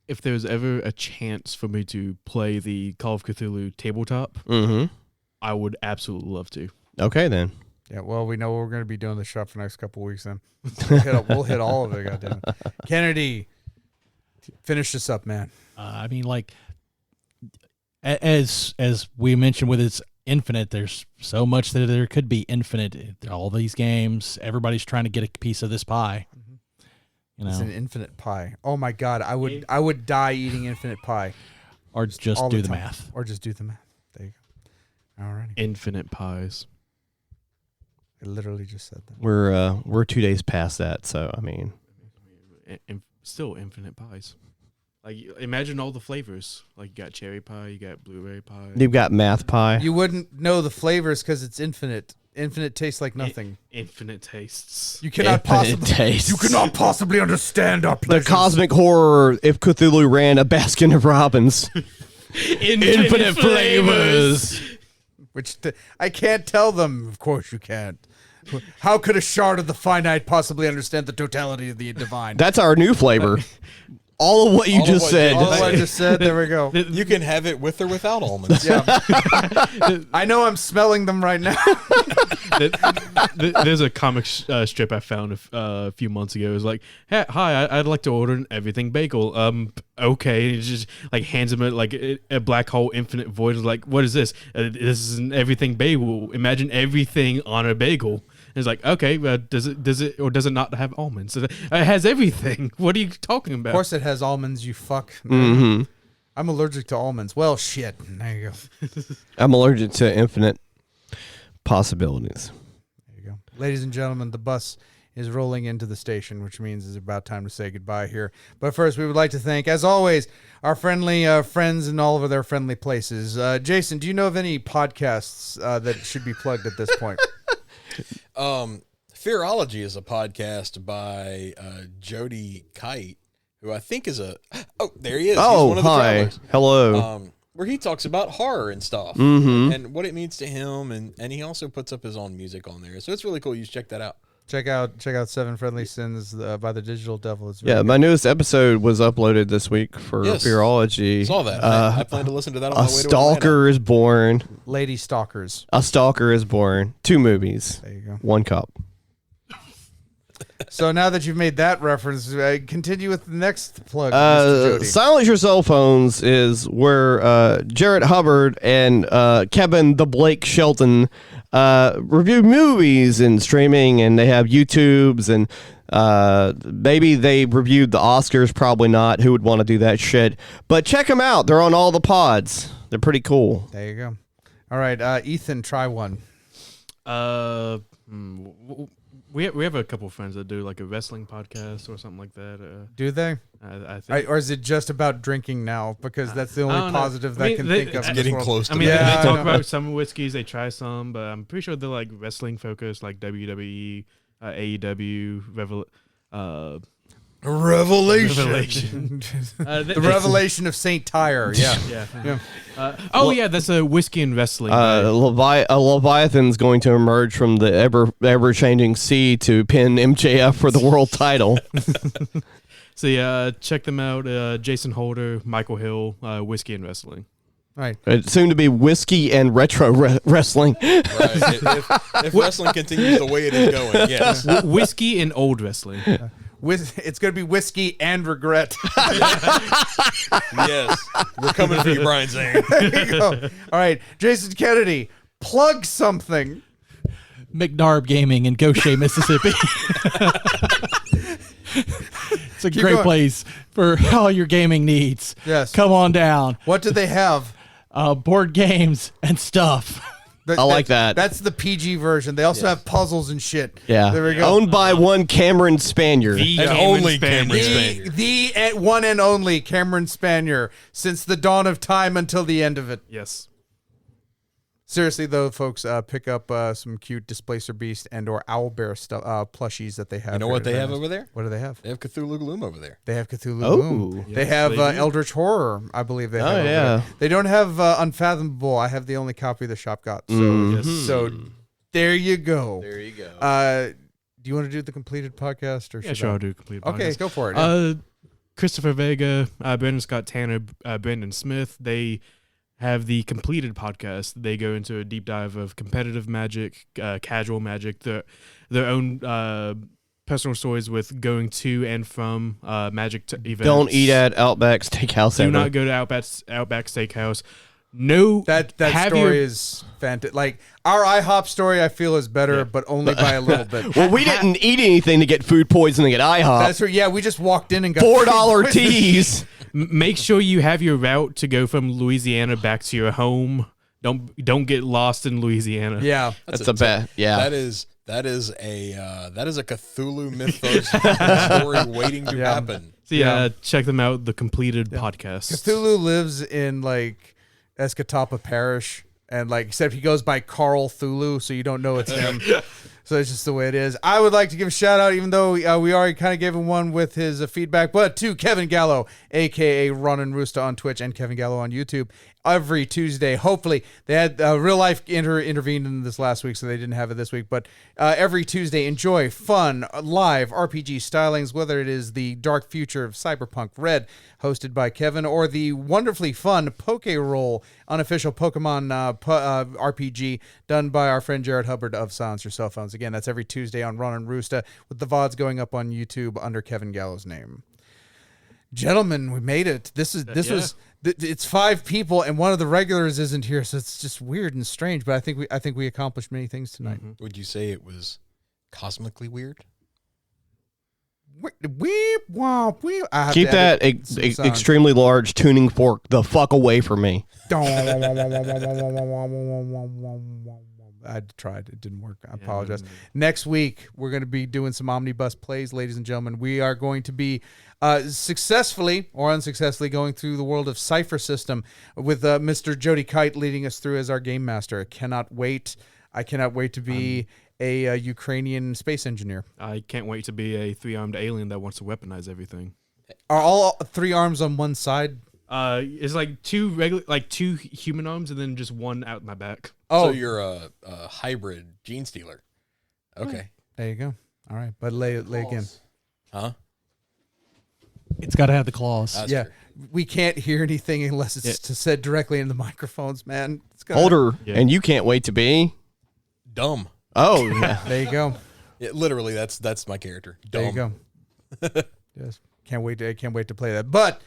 If there's ever a chance for me to play the Call of Cthulhu tabletop, I would absolutely love to.
Okay, then.
Yeah, well, we know we're going to be doing the shop for the next couple of weeks then. We'll hit all of it, goddamn it. Kennedy, finish this up, man.
I mean, like, as we mentioned with its infinite, there's so much that there could be infinite. All these games, everybody's trying to get a piece of this pie. You
It's
know,
an infinite pie. Oh my God, I would die eating infinite pie.
or just
all
do the
time.
math.
Or just do the math. There you go. Alrighty.
Infinite pies.
I literally just said that.
We're 2 days past that, so I mean,
Still infinite pies. Like imagine all the flavors. Like you got cherry pie, you got blueberry pie.
you've got math pie.
You wouldn't know the flavors because it's infinite. Infinite tastes like nothing.
Infinite tastes.
You cannot
Infinite
possibly.
tastes.
You cannot possibly understand our
The
pleasures.
cosmic horror if Cthulhu ran a Baskin of Robbins.
Infinite flavors.
I can't tell them. Of course you can't. How could a shard of the finite possibly understand the totality of the divine?
That's our new flavor. All of what you
All of
just
what-
said.
All I just said. There we go.
You can have it with or without almonds.
Yeah. I know I'm smelling them right now.
There's a comic strip I found a few months ago. It was like, hey, hi, I'd like to order an everything bagel. Okay. And it just like hands him a black hole infinite void. Like, what is this? This is an everything bagel. Imagine everything on a bagel. And it's like, okay, does it or does it not have almonds? It has everything. What are you talking about?
Of course it has almonds, you fuck.
Mm-hmm.
I'm allergic to almonds. Well, shit. There you go.
I'm allergic to infinite possibilities.
There you go. Ladies and gentlemen, the bus is rolling into the station, which means it's about time to say goodbye here. But first, we would like to thank, as always, our friendly friends in all of their friendly places. Jason, do you know of any podcasts that should be plugged at this point?
Fearology is a podcast by Jody Kite, who I think is there he is. He's
Oh,
one of the
hi.
travelers.
Hello.
Where he talks about horror and stuff
Mhm.
and what it means to him, and he also puts up his own music on there. So it's really cool. You should check that out.
Check out Seven Friendly Sins by the Digital Devil. It's
Yeah,
really
my newest episode was uploaded this week for
Yes.
Fearology.
Saw that. I plan to listen to that on
A
the way to
Stalker is born.
good. Lady Stalkers.
A Stalker is born. 2 movies.
There you go.
1 cup.
So now that you've made that reference, continue with the next plug, Mr. Jody.
Silence Your Cell Phones is where Jarrett Hubbard and Kevin the Blake Shelton review movies and streaming, and they have YouTubes, and maybe they reviewed the Oscars, probably not. Who would want to do that shit? But check them out. They're on all the pods. They're pretty cool.
There you go. All right, Ethan, try one.
We have a couple friends that do like a wrestling podcast or something like that.
Do they?
I think.
Or is it just about drinking now? Because that's the
I
only
don't know.
positive
I
I
mean,
can
they-
think of.
it's
in this
getting
world.
close to
I mean,
Yeah,
they
I
talk
know.
about some whiskeys. They try some, but I'm pretty sure they're like wrestling focused, like WWE, AEW,
Revelation.
The
The revelation of Saint Tyre. Yeah.
Yeah. Yeah. That's a whiskey and wrestling.
A Leviathan's going to emerge from the ever changing sea to pin MJF for the world title.
So yeah, check them out. Jason Holder, Michael Hill, whiskey and wrestling.
Right.
It's soon to be whiskey and retro wrestling.
Right. If wrestling continues the way it is going, yes.
Whiskey and old wrestling.
It's going to be whiskey and regret.
Yes. We're coming for you, Brian Zane.
There you go. All right, Jason Kennedy, plug something.
McNarb Gaming in Goshen, Mississippi. It's a great
going.
place for all your gaming needs.
Yes.
Come on down.
What do they have?
Board games and stuff.
I like that.
That's the PG version. They also have puzzles and shit.
Yeah.
There we go.
Owned by one Cameron Spaniard.
And only Cameron
the,
Spaniard.
the one and only Cameron Spanier since the dawn of time until the end of it.
Yes.
Seriously, though, folks, pick up some cute Displacer Beast and or Owlbear plushies that they have.
You know
here
what
at
they have
Venice.
over there?
What do they have?
They have Cthulhu Gloom over there.
They have Cthulhu
Oh.
Gloom. They
Yes,
have
they do.
Eldritch Horror, I believe they have.
Oh,
over
yeah.
there. They don't have Unfathomable. I have the only copy the shop got. So, so there you go.
There you go.
Do you want to do the completed podcast? Or
Yeah,
should
sure.
I?
I'll do a complete.
Okay,
podcast.
go for it.
Christopher Vega, Brandon Scott Tanner, Brandon Smith. They have the completed podcast. They go into a deep dive of competitive Magic, casual Magic, their own personal stories with going to and from Magic events.
Don't eat at Outback Steakhouse
Do
ever.
not go to Outback Steakhouse. No,
that
have
story
your-
is fantastic. Like our IHOP story, I feel is better, but only by a little bit.
Well, we didn't eat anything to get food poisoning at IHOP.
That's right. Yeah, we just walked in and got
$4 teas.
Make sure you have your route to go from Louisiana back to your home Don't get lost in Louisiana.
Yeah.
That's a bet. Yeah.
That is a Cthulhu Mythos story waiting to happen.
So check them out. The completed podcast.
Cthulhu lives in like Escatawpa Parish, and like except he goes by Carl Thulu, so you don't know it's him. So it's just the way it is. I would like to give a shout out, even though we already kind of gave him one with his feedback, but to Kevin Gallo, aka Ron and Rooster on Twitch, and Kevin Gallo on YouTube. Every Tuesday, hopefully they had real life intervened in this last week, so they didn't have it this week. But every Tuesday, enjoy fun live RPG stylings, whether it is the Dark Future of Cyberpunk Red, hosted by Kevin, or the wonderfully fun Poke Roll unofficial Pokemon RPG done by our friend Jared Hubbard of Silence Your Cell Phones. Again, that's every Tuesday on Ron and Rooster, with the VODs going up on YouTube under Kevin Gallo's name. Gentlemen, we made it. It's 5 people, and one of the regulars isn't here, so it's just weird and strange. But I think we accomplished many things tonight.
Mm-hmm. Would you say it was cosmically weird?
I have
Keep
to
that
edit some sound.
extremely large tuning fork the fuck away from me.
I tried. It didn't work. I apologize. Next week, we're going to be doing some omnibus plays, ladies and gentlemen. We are going to be successfully or unsuccessfully going through the world of Cypher System with Mr. Jody Kite leading us through as our game master. I cannot wait to be a Ukrainian space engineer.
I can't wait to be a 3-armed alien that wants to weaponize everything.
Are all 3 arms on one side?
It's like 2 human arms and then just one out my back.
Oh,
So you're a hybrid gene stealer. Okay.
there you go. All right, but lay again.
Huh?
It's got to have the claws.
That's
Yeah,
true.
we can't hear anything unless it's said directly in the microphones, man. It's gonna,
Older,
Yeah.
and you can't wait to be.
Dumb.
Oh, yeah.
There you go.
Literally, that's my character. Dumb.
There you go. Yes, can't wait to play that. But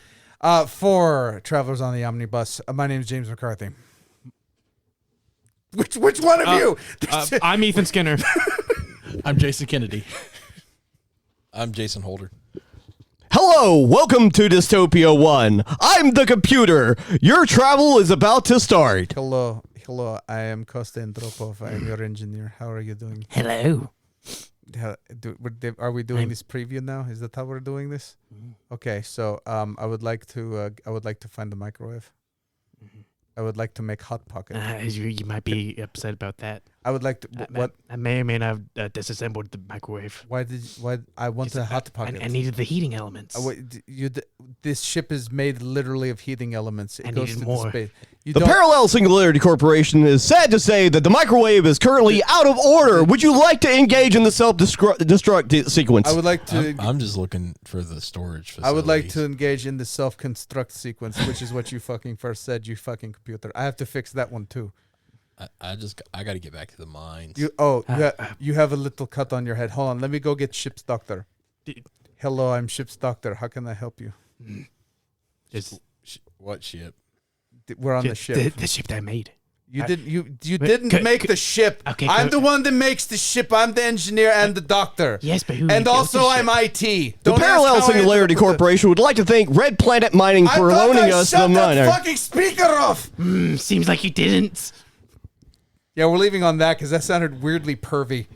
for Travelers on the Omnibus, my name is James McCarthy. Which one of you?
I'm Ethan Skinner.
I'm Jason Kennedy.
I'm Jason Holder.
Hello, welcome to Dystopia 1. I'm the computer. Your travel is about to start.
Hello. I am Kosta Andropov. I am your engineer. How are you doing?
Hello.
Are we doing this preview now? Is that how we're doing this? Okay, so I would like to find the microwave. I would like to make hot pocket.
You might be upset about that.
I would like to. What?
I may or may not have disassembled the microwave.
Why I want a hot pocket?
I needed the heating elements.
This ship is made literally of heating elements. It
I
goes
needed
to
more.
space.
The Parallel Singularity Corporation is sad to say that the microwave is currently out of order. Would you like to engage in the self-destruct sequence?
I would like to.
I'm just looking for the storage facility.
I would like to engage in the self-construct sequence, which is what you fucking first said. You fucking computer. I have to fix that one too.
I got to get back to the mines.
You have a little cut on your head. Hold on, let me go get ship's doctor. Hello, I'm ship's doctor. How can I help you?
What ship?
We're on the ship.
The ship that I made.
You didn't make the ship.
Okay,
I'm the one that makes the ship. I'm the engineer and the doctor.
Yes, but who?
And
built
also
the
I'm
ship?
IT.
The
Don't ask
Parallel
how I ended
Singularity
up with
Corporation would like to thank Red Planet Mining for loaning us the
Shut that
miner.
fucking speaker off.
Seems like you didn't.
Yeah, we're leaving on that because that sounded weirdly pervy.